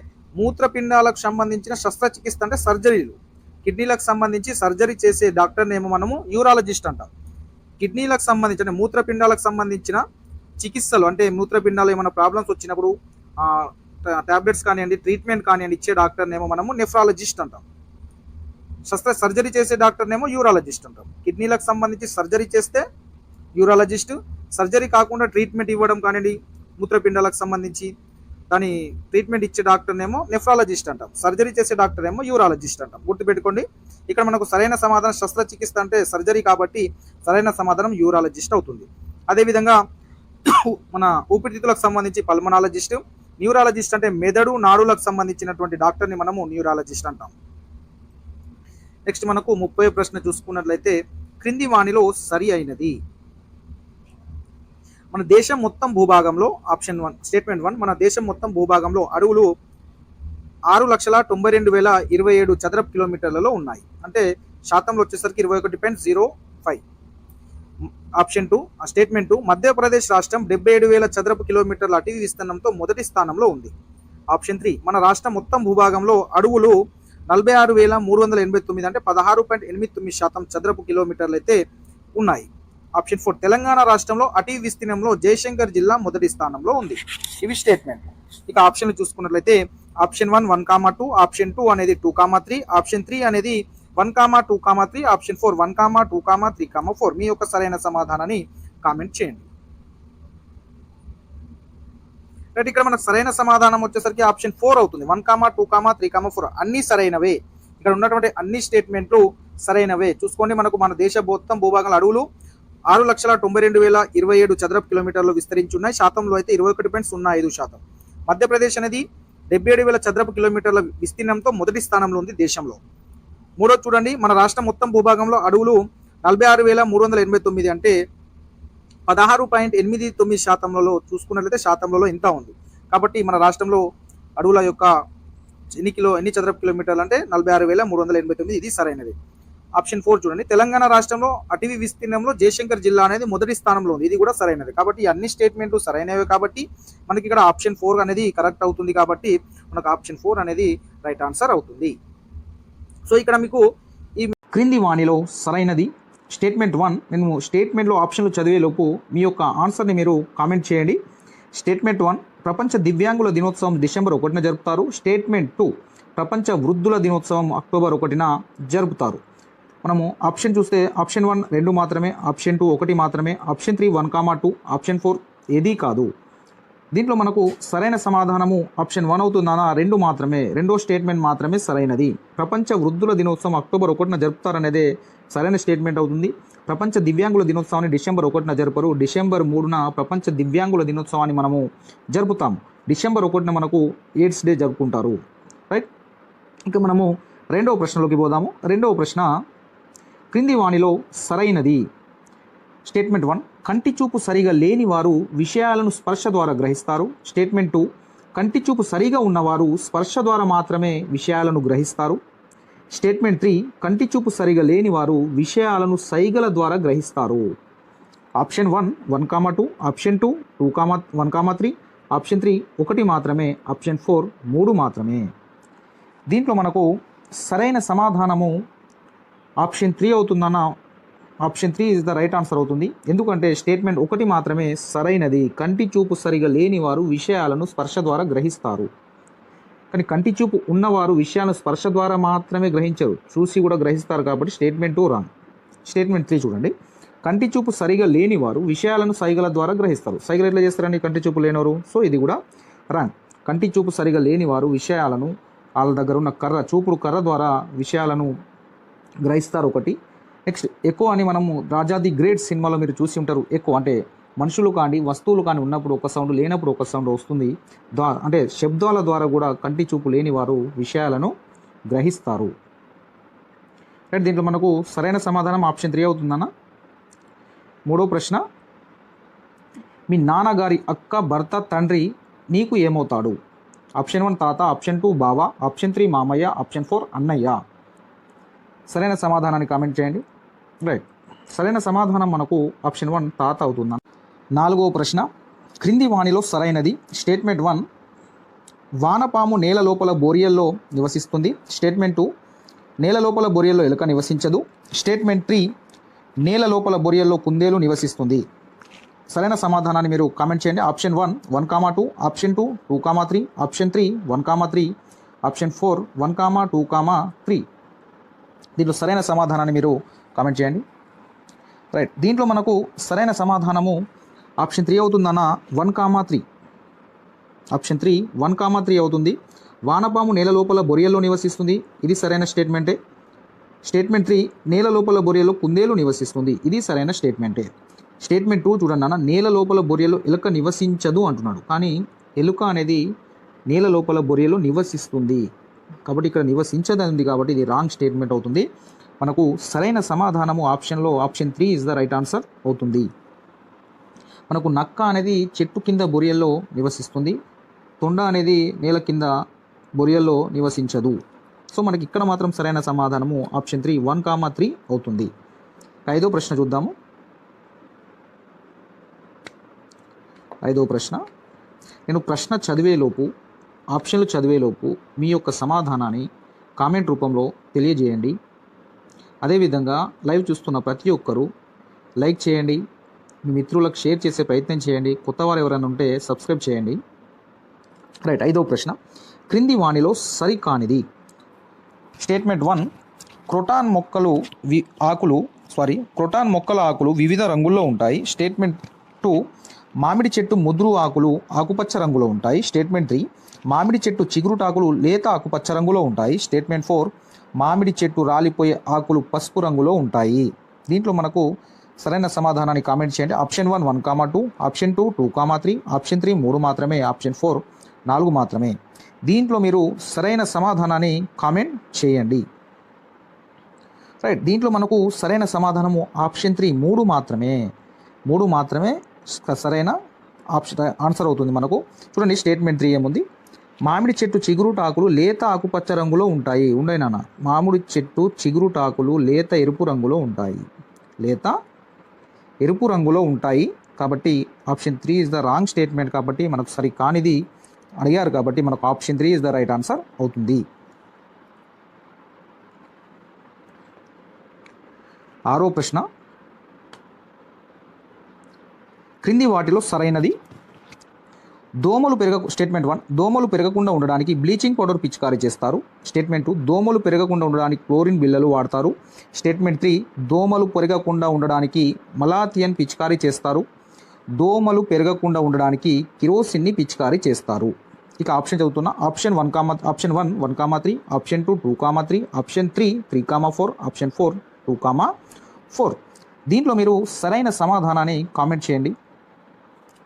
మూత్రపిండాలకు సంబంధించిన శస్త్రచికిత్స అంటే సర్జరీలు. కిడ్నీలకు సంబంధించి సర్జరీ చేసే డాక్టర్ని ఏమో మనము యూరాలజిస్ట్ అంటాం. కిడ్నీలకు సంబంధించిన మూత్రపిండాలకు సంబంధించిన చికిత్సలు అంటే మూత్రపిండాలు ఏమైనా ప్రాబ్లమ్స్ వచ్చినప్పుడు టాబ్లెట్స్ కానివ్వండి, ట్రీట్మెంట్ కానివ్వండి ఇచ్చే డాక్టర్ని ఏమో మనము నెఫ్రాలజిస్ట్ అంటాం. సర్జరీ చేసే డాక్టర్నేమో యూరాలజిస్ట్ అంటాం. కిడ్నీలకు సంబంధించి సర్జరీ చేస్తే యూరాలజిస్ట్, సర్జరీ కాకుండా ట్రీట్మెంట్ ఇవ్వడం కానివ్వండి మూత్రపిండాలకు సంబంధించి దాని ట్రీట్మెంట్ ఇచ్చే డాక్టర్నేమో నెఫ్రాలజిస్ట్ అంటాం. సర్జరీ చేసే డాక్టర్ ఏమో యూరాలజిస్ట్ అంటాం. గుర్తుపెట్టుకోండి, ఇక్కడ మనకు సరైన సమాధానం శస్త్రచికిత్స అంటే సర్జరీ కాబట్టి సరైన సమాధానం యూరాలజిస్ట్ అవుతుంది. అదేవిధంగా మన ఊపిరితిత్తులకు సంబంధించి పల్మనాలజిస్ట్, న్యూరాలజిస్ట్ అంటే మెదడు నాడులకు సంబంధించినటువంటి డాక్టర్ని మనము న్యూరాలజిస్ట్ అంటాం. నెక్స్ట్ మనకు 30వ ప్రశ్న చూసుకున్నట్లయితే క్రింది వాణిలో సరి అయినది. మన దేశం మొత్తం భూభాగంలో ఆప్షన్ 1 స్టేట్మెంట్ 1, మన దేశం మొత్తం భూభాగంలో అడవులు 6,92,027 చదరపు కిలోమీటర్లలో ఉన్నాయి. అంటే శాతంలో వచ్చేసరికి 21.05. ఆప్షన్ 2 స్టేట్మెంట్ 2, మధ్యప్రదేశ్ రాష్ట్రం 77,000 చదరపు కిలోమీటర్ల అటవీ విస్తీర్ణంతో మొదటి స్థానంలో ఉంది. ఆప్షన్ 3, మన రాష్ట్రం మొత్తం భూభాగంలో అడవులు 46,389 అంటే 16.89% చదరపు కిలోమీటర్లు అయితే ఉన్నాయి. ఆప్షన్ 4 తెలంగాణ రాష్ట్రంలో అటవీ విస్తీర్ణంలో జయశంకర్ జిల్లా మొదటి స్థానంలో ఉంది. ఇవి స్టేట్మెంట్. ఇక ఆప్షన్లు చూసుకున్నట్లయితే ఆప్షన్ 1 1,2, ఆప్షన్ 2 అనేది 2,3, ఆప్షన్ 3 అనేది 1,2,3, ఆప్షన్ 4 1,2,3,4. మీ యొక్క సరైన సమాధానాన్ని కామెంట్ చేయండి. రైట్, ఇక్కడ మనకు సరైన సమాధానం వచ్చేసరికి ఆప్షన్ 4 అవుతుంది. 1,2,3,4 అన్ని సరైనవే. ఇక్కడ ఉన్నటువంటి అన్ని స్టేట్మెంట్లు సరైనవే. చూసుకోండి, మనకు మన దేశ మొత్తం భూభాగంలో అడవులు 6,92,027 చదరపు కిలోమీటర్లు విస్తరించి ఉన్నాయి. శాతంలో అయితే 21.05%. మధ్యప్రదేశ్ అనేది 77,000 చదరపు కిలోమీటర్ల విస్తీర్ణంతో మొదటి స్థానంలో ఉంది దేశంలో. మూడోది చూడండి, మన రాష్ట్రం మొత్తం భూభాగంలో అడవులు 46,389 అంటే 16.89% చూసుకున్నట్లయితే శాతంలో ఇంత ఉంది. కాబట్టి మన రాష్ట్రంలో అడవుల యొక్క ఎన్ని చదరపు కిలోమీటర్లు అంటే 46,389. ఇది సరైనది. ఆప్షన్ 4 చూడండి, తెలంగాణ రాష్ట్రంలో అటవీ విస్తీర్ణంలో జయశంకర్ జిల్లా అనేది మొదటి స్థానంలో ఉంది. ఇది కూడా సరైనది. కాబట్టి అన్ని స్టేట్మెంట్లు సరైనవే. కాబట్టి మనకి ఇక్కడ ఆప్షన్ 4 అనేది కరెక్ట్ అవుతుంది. కాబట్టి మనకు ఆప్షన్ 4 అనేది రైట్ ఆన్సర్ అవుతుంది. సో ఇక్కడ మీకు ఈ క్రింది వాణిలో సరైనది స్టేట్మెంట్ 1. నేను స్టేట్మెంట్లో ఆప్షన్లు చదివేలోపు మీ యొక్క ఆన్సర్ని మీరు కామెంట్ చేయండి. స్టేట్మెంట్ 1 ప్రపంచ దివ్యాంగుల దినోత్సవం డిసెంబర్ 1న జరుపుతారు. స్టేట్మెంట్ 2 ప్రపంచ వృద్ధుల దినోత్సవం అక్టోబర్ 1న జరుపుతారు. మనము ఆప్షన్ చూస్తే ఆప్షన్ 1 2 మాత్రమే, ఆప్షన్ 2 1 మాత్రమే, ఆప్షన్ 3 1,2, ఆప్షన్ 4 ఏదీ కాదు. దీంట్లో మనకు సరైన సమాధానము ఆప్షన్ 1 అవుతుందనా? 2 మాత్రమే, రెండో స్టేట్మెంట్ మాత్రమే సరైనది. ప్రపంచ వృద్ధుల దినోత్సవం అక్టోబర్ 1న జరుపుతారనేదే సరైన స్టేట్మెంట్ అవుతుంది. ప్రపంచ దివ్యాంగుల దినోత్సవాన్ని డిసెంబర్ 1న జరుపరు. డిసెంబర్ 3న ప్రపంచ దివ్యాంగుల దినోత్సవాన్ని మనము జరుపుతాము. డిసెంబర్ 1న మనకు ఎయిడ్స్ డే జరుపుకుంటారు. రైట్, ఇక మనము రెండవ ప్రశ్నలోకి పోదాము. రెండవ ప్రశ్న క్రింది వాణిలో సరైనది. స్టేట్మెంట్ 1 కంటి చూపు సరిగా లేని వారు విషయాలను స్పర్శ ద్వారా గ్రహిస్తారు. స్టేట్మెంట్ 2 కంటి చూపు సరిగా ఉన్నవారు స్పర్శ ద్వారా మాత్రమే విషయాలను గ్రహిస్తారు. స్టేట్మెంట్ 3 కంటి చూపు సరిగా లేని వారు విషయాలను సైగల ద్వారా గ్రహిస్తారు. ఆప్షన్ 1 1,2, ఆప్షన్ 2 1,3, ఆప్షన్ 3 1 మాత్రమే, ఆప్షన్ 4 3 మాత్రమే. దీంట్లో మనకు సరైన సమాధానము ఆప్షన్ 3 అవుతుందన్న. Option 3 is the right answer అవుతుంది. ఎందుకంటే స్టేట్మెంట్ 1 మాత్రమే సరైనది. కంటి చూపు సరిగా లేని వారు విషయాలను స్పర్శ ద్వారా గ్రహిస్తారు. కానీ కంటి చూపు ఉన్నవారు విషయాలను స్పర్శ ద్వారా మాత్రమే గ్రహించరు, చూసి కూడా గ్రహిస్తారు. కాబట్టి స్టేట్మెంట్ 2 రాంగ్. స్టేట్మెంట్ 3 చూడండి, కంటి చూపు సరిగా లేని వారు విషయాలను సైగల ద్వారా గ్రహిస్తారు. సైగలు ఎట్లా చేస్తారండి కంటి చూపు లేనివారు? సో ఇది కూడా రాంగ్. కంటి చూపు సరిగా లేని వారు విషయాలను వాళ్ళ దగ్గర ఉన్న చూపుడు కర్ర ద్వారా విషయాలను గ్రహిస్తారు. ఒకటి. నెక్స్ట్ ఎకో అని మనము రాజా ది గ్రేట్ సినిమాలో మీరు చూసి ఉంటారు. ఎకో అంటే మనుషులు కానీ వస్తువులు కానీ ఉన్నప్పుడు ఒక సౌండ్, లేనప్పుడు ఒక సౌండ్ వస్తుంది. అంటే శబ్దాల ద్వారా కూడా కంటి చూపు లేని వారు విషయాలను గ్రహిస్తారు. రైట్, దీంట్లో మనకు సరైన సమాధానం ఆప్షన్ 3 అవుతుందన్న. మూడో ప్రశ్న, మీ నాన్నగారి అక్క, భర్త, తండ్రి నీకు ఏమవుతాడు? ఆప్షన్ 1 తాత, ఆప్షన్ 2 బావ, ఆప్షన్ 3 మామయ్య, ఆప్షన్ 4 అన్నయ్య. సరైన సమాధానాన్ని కామెంట్ చేయండి. రైట్, సరైన సమాధానం మనకు ఆప్షన్ 1 తాత అవుతుందన్న. నాలుగవ ప్రశ్న, క్రింది వాణిలో సరైనది. స్టేట్మెంట్ 1 వానపాము నేల లోపల బోరియల్లో నివసిస్తుంది. స్టేట్మెంట్ 2 నేల లోపల బొరియల్లో ఎలుక నివసించదు. స్టేట్మెంట్ 3 నేల లోపల బొరియల్లో కుందేలు నివసిస్తుంది. సరైన సమాధానాన్ని మీరు కామెంట్ చేయండి. Option 1 1,2, option 2 2,3, option 3 1,3, option 4 1,2,3. దీంట్లో సరైన సమాధానాన్ని మీరు కామెంట్ చేయండి. రైట్, దీంట్లో మనకు సరైన సమాధానము ఆప్షన్ 3 అవుతుందన్న. 1,3. ఆప్షన్ 3 1,3 అవుతుంది. వానపాము నేల లోపల బొరియల్లో నివసిస్తుంది. ఇది సరైన స్టేట్మెంటే. స్టేట్మెంట్ 3 నేల లోపల బొరియల్లో కుందేలు నివసిస్తుంది. ఇది సరైన స్టేట్మెంటే. స్టేట్మెంట్ 2 చూడండి అన్న, నేల లోపల బొరియలో ఎలుక నివసించదు అంటున్నాడు. కానీ ఎలుక అనేది నేల లోపల బొరియలో నివసిస్తుంది. కాబట్టి ఇక్కడ నివసించదని ఉంది. కాబట్టి ఇది రాంగ్ స్టేట్మెంట్ అవుతుంది. మనకు సరైన సమాధానము ఆప్షన్లో option 3 is the right answer అవుతుంది. మనకు నక్క అనేది చెట్టు కింద బొరియల్లో నివసిస్తుంది. తొండ అనేది నేల కింద బొరియల్లో నివసించదు. సో మనకి ఇక్కడ మాత్రం సరైన సమాధానము ఆప్షన్ 3 1,3 అవుతుంది. ఐదో ప్రశ్న చూద్దాము. ఐదో ప్రశ్న, నేను ప్రశ్న చదివేలోపు, ఆప్షన్లు చదివేలోపు మీ యొక్క సమాధానాన్ని కామెంట్ రూపంలో తెలియజేయండి. అదేవిధంగా లైవ్ చూస్తున్న ప్రతి ఒక్కరూ లైక్ చేయండి, మీ మిత్రులకు షేర్ చేసే ప్రయత్నం చేయండి. కొత్త వారు ఎవరైనా ఉంటే సబ్స్క్రైబ్ చేయండి. రైట్, 5వ ప్రశ్న, క్రింది వాణిలో సరికానిది. స్టేట్మెంట్ 1, క్రోటాన్ మొక్కల ఆకులు వివిధ రంగుల్లో ఉంటాయి. స్టేట్మెంట్ 2, మామిడి చెట్టు ముదురు ఆకులు ఆకుపచ్చ రంగులో ఉంటాయి. స్టేట్మెంట్ 3, మామిడి చెట్టు చిగురుటాకులు లేత ఆకుపచ్చ రంగులో ఉంటాయి. స్టేట్మెంట్ 4, మామిడి చెట్టు రాలిపోయే ఆకులు పసుపు రంగులో ఉంటాయి. దీంట్లో మనకు సరైన సమాధానాన్ని కామెంట్ చేయండి. ఆప్షన్ 1 1,2, ఆప్షన్ 2 2,3, ఆప్షన్ 3 3 మాత్రమే, ఆప్షన్ 4 4 మాత్రమే. దీంట్లో మీరు సరైన సమాధానాన్ని కామెంట్ చేయండి. రైట్, దీంట్లో మనకు సరైన సమాధానము ఆప్షన్ 3 3 మాత్రమే సరైన ఆన్సర్ అవుతుంది మనకు. చూడండి, స్టేట్మెంట్ 3 ఏముంది, మామిడి చెట్టు చిగురుటాకులు లేత ఆకుపచ్చ రంగులో ఉంటాయి. ఉండయి నాన్న, మామిడి చెట్టు చిగురుటాకులు లేత ఎరుపు రంగులో ఉంటాయి. కాబట్టి option 3 is the wrong statement. కాబట్టి మనకు సరి కానిది అడిగారు కాబట్టి మనకు option 3 is the right answer అవుతుంది. 6వ ప్రశ్న, క్రింది వాటిలో సరైనది. స్టేట్మెంట్ 1, దోమలు పెరగకుండా ఉండడానికి బ్లీచింగ్ పౌడర్ పిచికారీ చేస్తారు. స్టేట్మెంట్ 2, దోమలు పెరగకుండా ఉండడానికి క్లోరిన్ బిళ్ళలు వాడతారు. స్టేట్మెంట్ 3, దోమలు పెరగకుండా ఉండడానికి మలాథియన్ పిచికారీ చేస్తారు. దోమలు పెరగకుండా ఉండడానికి కిరోసిన్ని పిచికారీ చేస్తారు. ఇక ఆప్షన్ చదువుతున్నా. Option 1 1,3, option 2 2,3, option 3 3,4, option 4 2,4. దీంట్లో మీరు సరైన సమాధానాన్ని కామెంట్ చేయండి.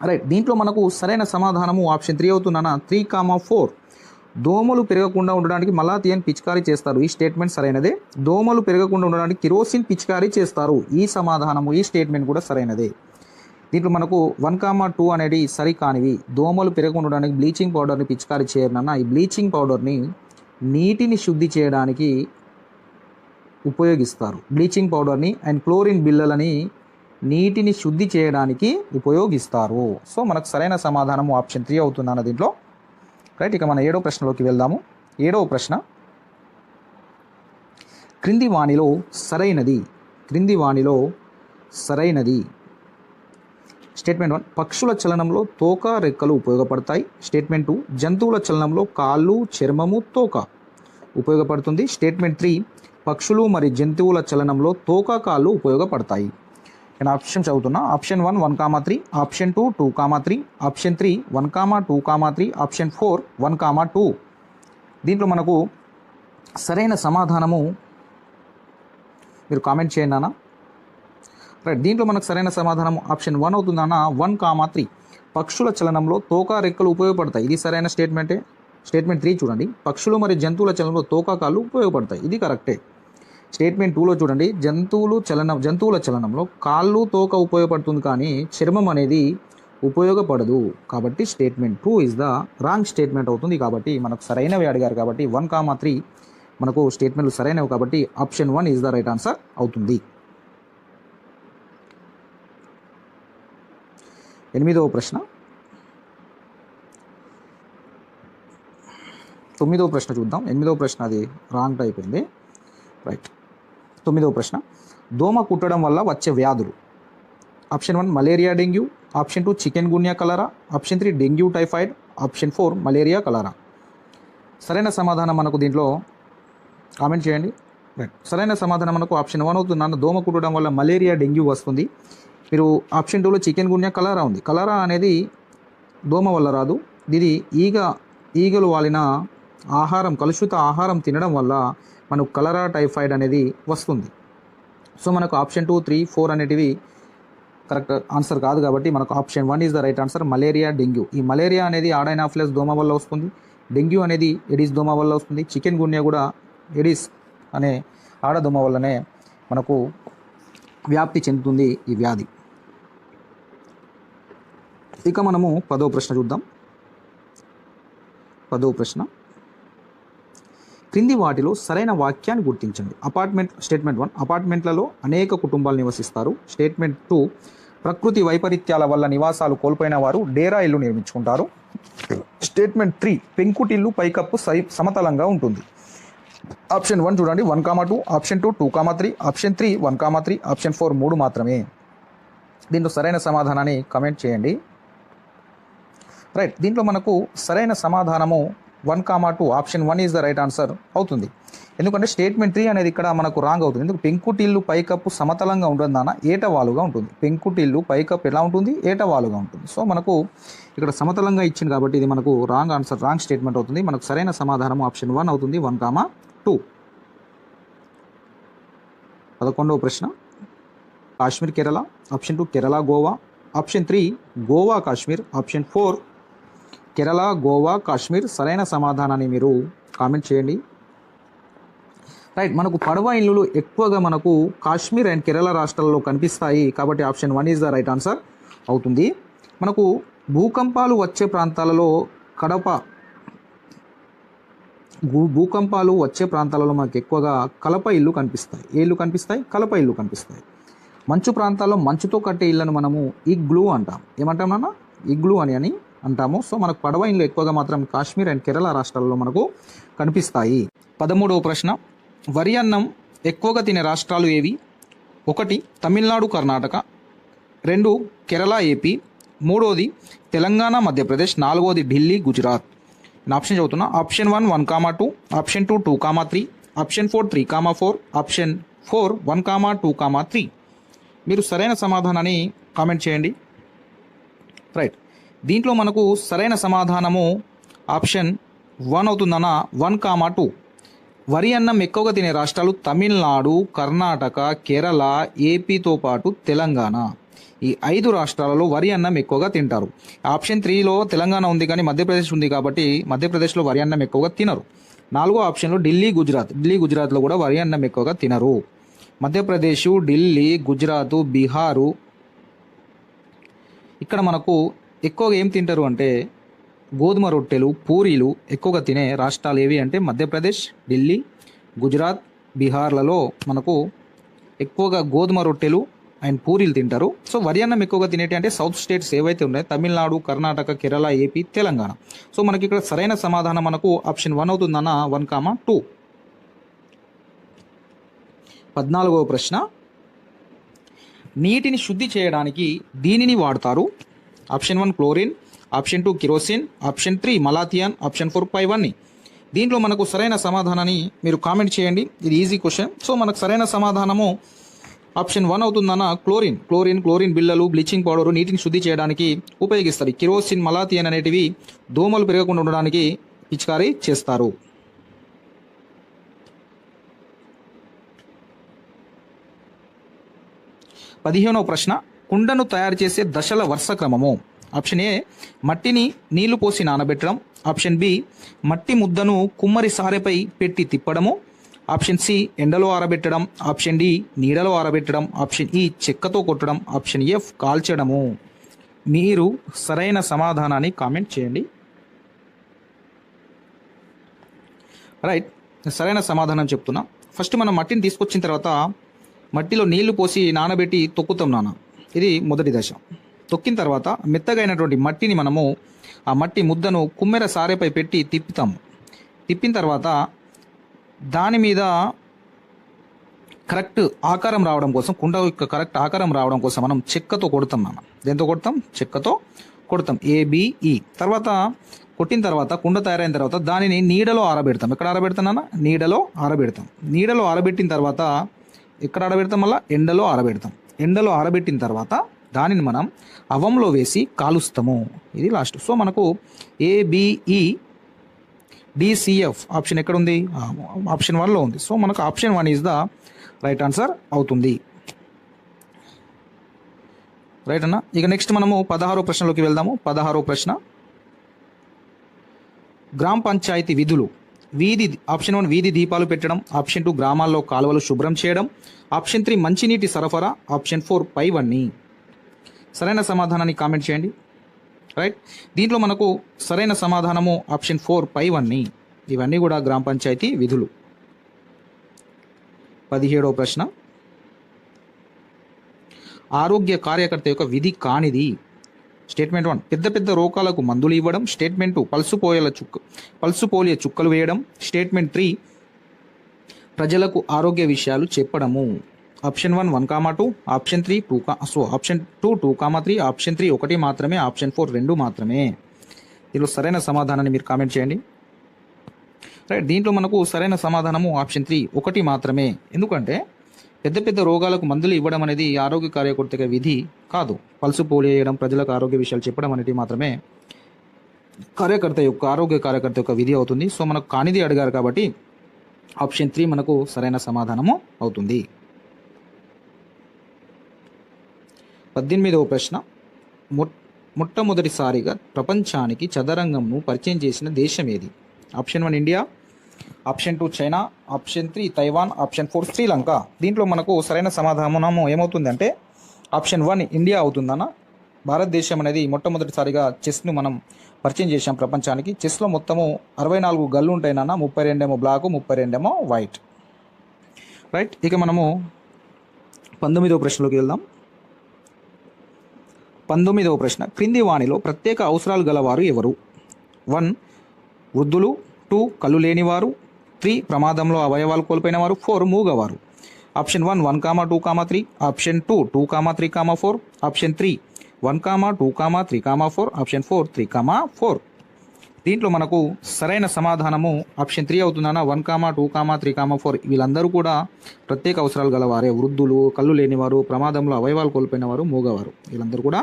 రైట్, దీంట్లో మనకు సరైన సమాధానము ఆప్షన్ 3 అవుతుందన్న, 3,4. దోమలు పెరగకుండా ఉండడానికి మలాథియన్ పిచికారీ చేస్తారు. ఈ స్టేట్మెంట్ సరైనదే. దోమలు పెరగకుండా ఉండడానికి కిరోసిన్ పిచికారీ చేస్తారు. ఈ స్టేట్మెంట్ కూడా సరైనదే. దీంట్లో మనకు 1,2 అనేది సరికానివి. దోమలు పెరగకుండా ఉండడానికి బ్లీచింగ్ పౌడర్ని పిచికారీ చేయరన్న. ఈ బ్లీచింగ్ పౌడర్ని నీటిని శుద్ధి చేయడానికి ఉపయోగిస్తారు. బ్లీచింగ్ పౌడర్ని అండ్ క్లోరిన్ బిళ్ళలని నీటిని శుద్ధి చేయడానికి ఉపయోగిస్తారు. సో మనకు సరైన సమాధానము ఆప్షన్ 3 అవుతుందన్న దీంట్లో. రైట్, ఇక మన 7వ ప్రశ్నలోకి వెళ్దాము. 7వ ప్రశ్న, క్రింది వాణిలో సరైనది. స్టేట్మెంట్ 1, పక్షుల చలనంలో తోక రెక్కలు ఉపయోగపడతాయి. స్టేట్మెంట్ 2, జంతువుల చలనంలో కాళ్ళు చర్మము తోక ఉపయోగపడుతుంది. స్టేట్మెంట్ 3, పక్షులు మరియు జంతువుల చలనంలో తోక కాళ్ళు ఉపయోగపడతాయి. నేను ఆప్షన్ చదువుతున్నా. Option 1 1,3, option 2 2,3, option 3 1,2,3, option 4 1,2. దీంట్లో మనకు సరైన సమాధానము మీరు కామెంట్ చేయండి అన్న. రైట్, దీంట్లో మనకు సరైన సమాధానం ఆప్షన్ 1 అవుతుందన్న, 1,3. పక్షుల చలనంలో తోక రెక్కలు ఉపయోగపడతాయి. ఇది సరైన స్టేట్మెంటే. స్టేట్మెంట్ 3 చూడండి, పక్షులు మరియు జంతువుల చలనంలో తోక కాళ్ళు ఉపయోగపడతాయి. ఇది కరెక్టే. స్టేట్మెంట్ 2లో చూడండి, జంతువుల చలనంలో కాళ్ళు తోక ఉపయోగపడుతుంది కానీ చర్మం అనేది ఉపయోగపడదు. కాబట్టి statement 2 is the wrong statement అవుతుంది. కాబట్టి మనకు సరైనవి అడిగారు కాబట్టి 1,3 మనకు స్టేట్మెంట్లు సరైనవి కాబట్టి option 1 is the right answer అవుతుంది. 8వ ప్రశ్న. 9వ ప్రశ్న చూద్దాం. 8వ ప్రశ్న అది రాంగ్ అయిపోయింది. రైట్, 9వ ప్రశ్న, దోమ కుట్టడం వల్ల వచ్చే వ్యాధులు. Option 1 malaria dengue, option 2 chikungunya cholera, option 3 dengue typhoid, option 4 malaria cholera. సరైన సమాధానం మనకు దీంట్లో కామెంట్ చేయండి. రైట్, సరైన సమాధానం మనకు ఆప్షన్ 1 అవుతుంది. దోమ కుట్టడం వల్ల మలేరియా డెంగ్యూ వస్తుంది. మీరు ఆప్షన్ 2లో చికెన్ గున్యా కలరా ఉంది. కలరా అనేది దోమ వల్ల రాదు. ఇది ఈగలు వాలిన ఆహారం, కలుషిత ఆహారం తినడం వల్ల మనకు కలరా టైఫాయిడ్ అనేది వస్తుంది. సో మనకు ఆప్షన్ 2 3 4 అనేటివి కరెక్ట్ ఆన్సర్ కాదు కాబట్టి మనకు option 1 is the right answer, malaria dengue. ఈ మలేరియా అనేది ఆడైనాఫిలస్ దోమ వల్ల వస్తుంది. డెంగ్యూ అనేది ఎడిస్ దోమ వల్ల వస్తుంది. చికెన్ గున్యా కూడా ఎడిస్ అనే ఆడదోమ వల్లనే మనకు వ్యాప్తి చెందుతుంది ఈ వ్యాధి. ఇక మనము 10వ ప్రశ్న చూద్దాం. 10వ ప్రశ్న, క్రింది వాటిలో సరైన వాక్యాన్ని గుర్తించండి. స్టేట్మెంట్ 1, అపార్ట్మెంట్లలో అనేక కుటుంబాలు నివసిస్తారు. స్టేట్మెంట్ 2, ప్రకృతి వైపరీత్యాల వల్ల నివాసాలు కోల్పోయిన వారు డేరా ఇల్లు నిర్మించుకుంటారు. స్టేట్మెంట్ 3, పెంకుటిల్లు పైకప్పు సమతలంగా ఉంటుంది. ఆప్షన్ 1 చూడండి 1,2, ఆప్షన్ 2 2,3, ఆప్షన్ 3 1,3, ఆప్షన్ 4 3 మాత్రమే. దీంట్లో సరైన సమాధానాన్ని కమెంట్ చేయండి. రైట్, దీంట్లో మనకు సరైన సమాధానము 1, 2 option 1 is the right answer అవుతుంది. ఎందుకంటే స్టేట్మెంట్ 3 అనేది ఇక్కడ మనకు రాంగ్ అవుతుంది. ఎందుకు పెంకుటిల్లు పైకప్పు సమతలంగా ఉంటుందన్న ఏటవాలుగా ఉంటుంది. పెంకుటిల్లు పైకప్పు ఎలా ఉంటుంది? ఏటవాలుగా ఉంటుంది. సో మనకు ఇక్కడ సమతలంగా ఇచ్చింది కాబట్టి ఇది మనకు రాంగ్ ఆన్సర్, రాంగ్ స్టేట్మెంట్ అవుతుంది. మనకు సరైన సమాధానం ఆప్షన్ 1 అవుతుంది. 1, 2. 11వ ప్రశ్న, Kashmir Kerala, option 2 Kerala Goa, option 3 Goa Kashmir, option 4 Kerala Goa Kashmir. సరైన సమాధానాన్ని మీరు కామెంట్ చేయండి. రైట్, మనకు పడవ ఇల్లులు ఎక్కువగా మనకు కాశ్మీర్ అండ్ కేరళ రాష్ట్రాల్లో కనిపిస్తాయి కాబట్టి option 1 is the right answer అవుతుంది. మనకు భూకంపాలు వచ్చే ప్రాంతాలలో భూకంపాలు వచ్చే ప్రాంతాలలో మనకు ఎక్కువగా కలప ఇల్లు కనిపిస్తాయి. ఏ ఇల్లు కనిపిస్తాయి? కలప ఇల్లు కనిపిస్తాయి. మంచు ప్రాంతాల్లో మంచుతో కట్టే ఇళ్లను మనము ఇగ్లూ అంటాం. ఏమంటాం నాన్న? ఇగ్లూ అని అంటాము. సో మనకు పడవ ఇల్లు ఎక్కువగా మాత్రం కాశ్మీర్ అండ్ కేరళ రాష్ట్రాల్లో మనకు కనిపిస్తాయి. 13వ ప్రశ్న, వరి అన్నం ఎక్కువగా తినే రాష్ట్రాలు ఏవి? 1 తమిళనాడు కర్ణాటక, 2 కేరళ ఏపీ, 3వది తెలంగాణ మధ్యప్రదేశ్, 4వది ఢిల్లీ గుజరాత్. నేను ఆప్షన్ చదువుతున్నా. Option 1 1, 2, option 2 2, 3, option 4 3, 4, option 4 1, 2, 3. మీరు సరైన సమాధానాన్ని కామెంట్ చేయండి. రైట్, దీంట్లో మనకు సరైన సమాధానము ఆప్షన్ 1 అవుతుందన్న. 1, 2 వరి అన్నం ఎక్కువగా తినే రాష్ట్రాలు తమిళనాడు, కర్ణాటక, కేరళ, ఏపీతో పాటు తెలంగాణ. ఈ 5 రాష్ట్రాలలో వరి అన్నం ఎక్కువగా తింటారు. ఆప్షన్ 3లో తెలంగాణ ఉంది కానీ మధ్యప్రదేశ్ ఉంది కాబట్టి మధ్యప్రదేశ్లో వరి అన్నం ఎక్కువగా తినరు. 4వ ఆప్షన్లో ఢిల్లీ గుజరాత్, గుజరాత్లో కూడా వరి అన్నం ఎక్కువగా తినరు. మధ్యప్రదేశ్, ఢిల్లీ, గుజరాత్, బీహారు ఇక్కడ మనకు ఎక్కువగా ఏం తింటారు అంటే గోధుమ రొట్టెలు, పూరీలు ఎక్కువగా తినే రాష్ట్రాలు ఏవి అంటే మధ్యప్రదేశ్, ఢిల్లీ, గుజరాత్, బీహార్లలో మనకు ఎక్కువగా గోధుమ రొట్టెలు అండ్ పూరీలు తింటారు. సో వరి అన్నం ఎక్కువగా తినేటి అంటే సౌత్ స్టేట్స్ ఏవైతే ఉన్నాయో తమిళనాడు, కర్ణాటక, కేరళ, ఏపీ, తెలంగాణ. సో మనకి ఇక్కడ సరైన సమాధానం మనకు ఆప్షన్ 1 అవుతుందన్న. 1, 2. 14వ ప్రశ్న, నీటిని శుద్ధి చేయడానికి దీనిని వాడతారు. Option 1 chlorine, option 2 kerosene, option 3 malathion, option 4 పైవన్నీ. దీంట్లో మనకు సరైన సమాధానాన్ని మీరు కామెంట్ చేయండి. ఇది ఈజీ క్వశ్చన్. సో మనకు సరైన సమాధానము ఆప్షన్ 1 అవుతుందన్న. క్లోరిన్ బిళ్ళలు, బ్లీచింగ్ పౌడరు నీటిని శుద్ధి చేయడానికి ఉపయోగిస్తారు. కిరోసిన్, మలాథియాన్ అనేటివి దోమలు పెరగకుండా ఉండడానికి పిచికారీ చేస్తారు. 15వ ప్రశ్న, కుండను తయారు చేసే దశల వరుస క్రమము. ఆప్షన్ ఏ మట్టిని నీళ్లు పోసి నానబెట్టడం, ఆప్షన్ బి మట్టి ముద్దను కుమ్మరి సారెపై పెట్టి తిప్పడము, ఆప్షన్ సి ఎండలో ఆరబెట్టడం, ఆప్షన్ డి నీడలో ఆరబెట్టడం, ఆప్షన్ ఈ చెక్కతో కొట్టడం, ఆప్షన్ ఎఫ్ కాల్చడము. మీరు సరైన సమాధానాన్ని కామెంట్ చేయండి. రైట్, సరైన సమాధానం చెప్తున్నా. ఫస్ట్ మనం మట్టిని తీసుకొచ్చిన తర్వాత మట్టిలో నీళ్లు పోసి నానబెట్టి తొక్కుతాం నాన్న. ఇది మొదటి దశ. తొక్కిన తర్వాత మెత్తగా అయినటువంటి మట్టిని మనము ఆ మట్టి ముద్దను కుమ్మెర సారెపై పెట్టి తిప్పుతాము. తిప్పిన తర్వాత దాని మీద కరెక్ట్ ఆకారం రావడం కోసం, కుండ యొక్క కరెక్ట్ ఆకారం రావడం కోసం మనం చెక్కతో కొడతాం నాన్న. దేంతో కొడతాం? చెక్కతో కొడతాం. ఏబిఈ. తర్వాత కొట్టిన తర్వాత కుండ తయారైన తర్వాత దానిని నీడలో ఆరబెడతాం. ఎక్కడ ఆరబెడతాం నాన్న? నీడలో ఆరబెడతాం. నీడలో ఆరబెట్టిన తర్వాత ఎక్కడ ఆరబెడతాం? మళ్ళీ ఎండలో ఆరబెడతాం. ఎండలో ఆరబెట్టిన తర్వాత దానిని మనం అవంలో వేసి కాలుస్తాము. ఇది లాస్ట్. సో మనకు ఏబిఈ డిసిఎఫ్ ఆప్షన్ ఎక్కడ ఉంది? ఆప్షన్ 1లో ఉంది. సో మనకు option 1 is the right answer అవుతుంది. రైట్ అన్న. ఇక నెక్స్ట్ మనము 16వ ప్రశ్నలోకి వెళ్దాము. 16వ ప్రశ్న, గ్రామ పంచాయతీ విధులు. ఆప్షన్ 1 వీధి దీపాలు పెట్టడం, ఆప్షన్ 2 గ్రామాల్లో కాలువలు శుభ్రం చేయడం, ఆప్షన్ 3 మంచినీటి సరఫరా, ఆప్షన్ 4 పైవన్నీ. సరైన సమాధానాన్ని కామెంట్ చేయండి. రైట్, దీంట్లో మనకు సరైన సమాధానము ఆప్షన్ 4 పైవన్నీ. ఇవన్నీ కూడా గ్రామ పంచాయతీ విధులు. 17వ ప్రశ్న, ఆరోగ్య కార్యకర్త యొక్క విధి కానిది. స్టేట్మెంట్ 1 పెద్ద పెద్ద రోగాలకు మందులు ఇవ్వడం, స్టేట్మెంట్ 2 పల్సు పోలియో చుక్కలు వేయడం, స్టేట్మెంట్ 3 ప్రజలకు ఆరోగ్య విషయాలు చెప్పడము. ఆప్షన్ 1 1,2, ఆప్షన్ 3 2, ఆప్షన్ 2 2,3, ఆప్షన్ 3 1 మాత్రమే, ఆప్షన్ 4 2 మాత్రమే. దీనిలో సరైన సమాధానాన్ని మీరు కామెంట్ చేయండి. రైట్, దీంట్లో మనకు సరైన సమాధానము ఆప్షన్ 3 1 మాత్రమే. ఎందుకంటే పెద్ద పెద్ద రోగాలకు మందులు ఇవ్వడం అనేది ఆరోగ్య కార్యకర్తగా విధి కాదు. పల్సు పోలియో వేయడం, ప్రజలకు ఆరోగ్య విషయాలు చెప్పడం అనేది మాత్రమే ఆరోగ్య కార్యకర్త యొక్క విధి అవుతుంది. సో మనకు కానిది అడిగారు కాబట్టి ఆప్షన్ 3 మనకు సరైన సమాధానము అవుతుంది. 18వ ప్రశ్న, మొట్టమొదటిసారిగా ప్రపంచానికి చదరంగంను పరిచయం చేసిన దేశం ఏది? Option 1 India, option 2 China, option 3 Taiwan, option 4 Sri Lanka. దీంట్లో మనకు సరైన సమాధానము ఏమవుతుందంటే ఆప్షన్ 1 ఇండియా అవుతుందన్న. భారతదేశం అనేది మొట్టమొదటిసారిగా చెస్ను మనం పరిచయం చేసాం ప్రపంచానికి. చెస్లో మొత్తము 64 గల్లు ఉంటాయినన్న, 32 ఏమో బ్లాక్, 32 ఏమో వైట్. రైట్, ఇక మనము 19వ ప్రశ్నలోకి వెళ్దాం. 19వ ప్రశ్న, క్రింది వాణిలో ప్రత్యేక అవసరాలు గలవారు ఎవరు? 1 వృద్ధులు, 2 కళ్ళు లేనివారు, 3 ప్రమాదంలో అవయవాలు కోల్పోయిన వారు, 4 మూగవారు. Option 1 1,2,3, option 2 2,3,4, option 3 1,2,3,4, option 4 3,4. దీంట్లో మనకు సరైన సమాధానము ఆప్షన్ 3 అవుతుందన్న. 1,2,3,4 వీళ్ళందరూ కూడా ప్రత్యేక అవసరాలు గలవారే. వృద్ధులు, కళ్ళు లేనివారు, ప్రమాదంలో అవయవాలు కోల్పోయిన వారు, మూగవారు, వీళ్ళందరూ కూడా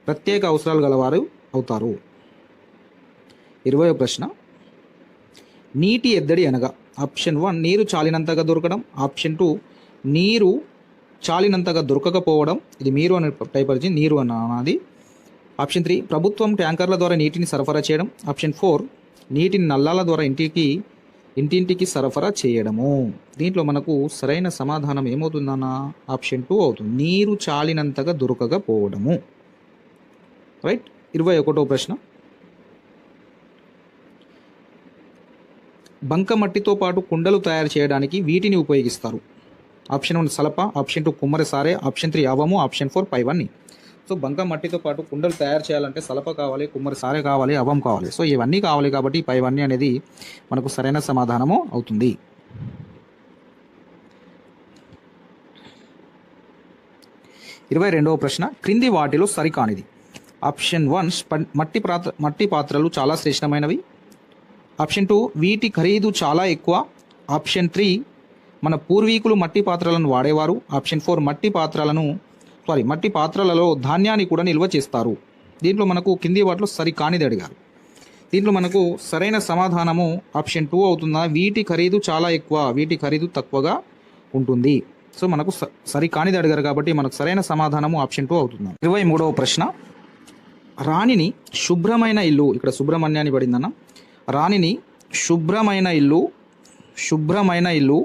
ప్రత్యేక అవసరాలు గలవారు అవుతారు. 20వ ప్రశ్న, నీటి ఎద్దడి అనగా? ఆప్షన్ 1 నీరు చాలినంతగా దొరకడం, ఆప్షన్ 2 నీరు చాలినంతగా దొరకకపోవడం, ఇది మీరు అనే టైప్ వచ్చి నీరు అన్నది. ఆప్షన్ 3 ప్రభుత్వం ట్యాంకర్ల ద్వారా నీటిని సరఫరా చేయడం, ఆప్షన్ 4 నీటిని నల్లాల ద్వారా ఇంటింటికి సరఫరా చేయడము. దీంట్లో మనకు సరైన సమాధానం ఏమవుతుందన్న? ఆప్షన్ 2 అవుతుంది, నీరు చాలినంతగా దొరకకపోవడము. రైట్, 21వ ప్రశ్న, బంకమట్టితో పాటు కుండలు తయారు చేయడానికి వీటిని ఉపయోగిస్తారు. ఆప్షన్ 1 సలప, ఆప్షన్ 2 కుమ్మరి సారే, ఆప్షన్ 3 అవము, ఆప్షన్ 4 పైవన్నీ. సో బంకమట్టితో పాటు కుండలు తయారు చేయాలంటే సలప కావాలి, కుమ్మరి సారే కావాలి, అవం కావాలి. సో ఇవన్నీ కావాలి కాబట్టి పైవన్నీ అనేది మనకు సరైన సమాధానము అవుతుంది. 22వ ప్రశ్న, క్రింది వాటిలో సరికానిది? ఆప్షన్ 1 మట్టి పాత్రలు చాలా శ్రేష్టమైనవి, ఆప్షన్ 2 వీటి ఖరీదు చాలా ఎక్కువ, ఆప్షన్ 3 మన పూర్వీకులు మట్టి పాత్రలను వాడేవారు, ఆప్షన్ 4 మట్టి పాత్రలలో ధాన్యాన్ని కూడా నిల్వ చేస్తారు. దీంట్లో మనకు కింది వాటిలో సరికానిది అడిగారు. దీంట్లో మనకు సరైన సమాధానము ఆప్షన్ 2 అవుతుందా? వీటి ఖరీదు చాలా ఎక్కువ, వీటి ఖరీదు తక్కువగా ఉంటుంది. సో మనకు సరికానిది అడిగారు కాబట్టి మనకు సరైన సమాధానము ఆప్షన్ 2 అవుతుంది. 23వ ప్రశ్న, రాణిని శుభ్రమైన ఇల్లు, ఇక్కడ సుబ్రహ్మణ్యాన్ని పడిందన్న. రాణిని శుభ్రమైన ఇల్లు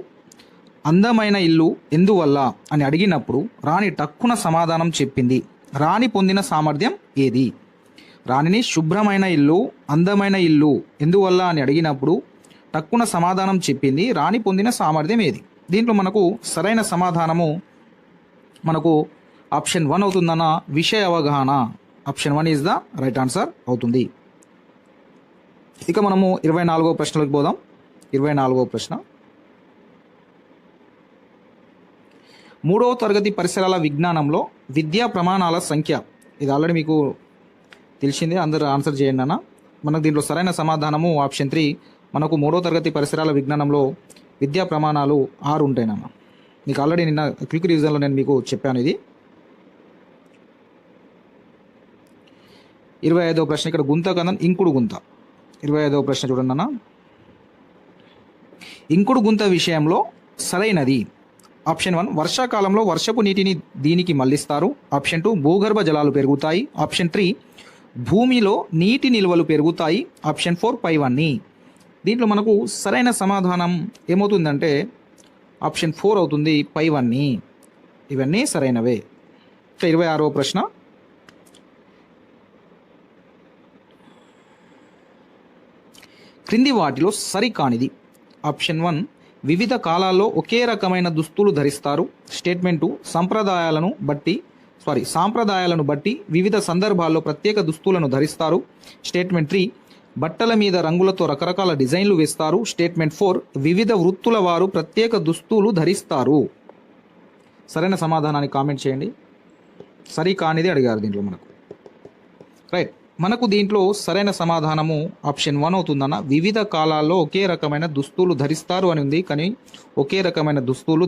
అందమైన ఇల్లు ఎందువల్ల అని అడిగినప్పుడు రాణి టక్కున సమాధానం చెప్పింది. రాణి పొందిన సామర్థ్యం ఏది? రాణిని శుభ్రమైన ఇల్లు అందమైన ఇల్లు ఎందువల్ల అని అడిగినప్పుడు టక్కున సమాధానం చెప్పింది. రాణి పొందిన సామర్థ్యం ఏది? దీంట్లో మనకు సరైన సమాధానము మనకు ఆప్షన్ 1 అవుతుందన్న, విషయ అవగాహన. Option 1 is the right answer అవుతుంది. ఇక మనము 24వ ప్రశ్నలోకి పోదాం. 24వ ప్రశ్న, 3వ తరగతి పరిసరాల విజ్ఞానంలో విద్యా ప్రమాణాల సంఖ్య. ఇది ఆల్రెడీ మీకు తెలిసిందే, అందరూ ఆన్సర్ చేయండి అన్న. మనకు దీంట్లో సరైన సమాధానము ఆప్షన్ 3. మనకు 3వ తరగతి పరిసరాల విజ్ఞానంలో విద్యా ప్రమాణాలు 6 ఉంటాయినన్న. మీకు ఆల్రెడీ నిన్న క్విక్ రివిజన్లో నేను మీకు చెప్పాను ఇది. 25వ ప్రశ్న, ఇక్కడ గుంత కథన్ ఇంకుడు గుంత. 25వ ప్రశ్న చూడండి అన్న, ఇంకుడు గుంత విషయంలో సరైనది. ఆప్షన్ 1 వర్షాకాలంలో వర్షపు నీటిని దీనికి మళ్లిస్తారు, ఆప్షన్ 2 భూగర్భ జలాలు పెరుగుతాయి, ఆప్షన్ 3 భూమిలో నీటి నిల్వలు పెరుగుతాయి, ఆప్షన్ 4 పైవన్నీ. దీంట్లో మనకు సరైన సమాధానం ఏమవుతుందంటే ఆప్షన్ 4 అవుతుంది, పైవన్నీ. ఇవన్నీ సరైనవే. 26వ ప్రశ్న, క్రింది వాటిలో సరికానిది. ఆప్షన్ 1 వివిధ కాలాల్లో ఒకే రకమైన దుస్తులు ధరిస్తారు. స్టేట్మెంటు సాంప్రదాయాలను బట్టి వివిధ సందర్భాల్లో ప్రత్యేక దుస్తులను ధరిస్తారు. స్టేట్మెంట్ 3 బట్టల మీద రంగులతో రకరకాల డిజైన్లు వేస్తారు. స్టేట్మెంట్ 4 వివిధ వృత్తుల వారు ప్రత్యేక దుస్తులు ధరిస్తారు. సరైన సమాధానాన్ని కామెంట్ చేయండి. సరి కానిది అడిగారు దీంట్లో మనకు. రైట్, మనకు దీంట్లో సరైన సమాధానము ఆప్షన్ 1 అవుతుందన్న. వివిధ కాలాల్లో ఒకే రకమైన దుస్తులు ధరిస్తారు అని ఉంది, కానీ ఒకే రకమైన దుస్తులు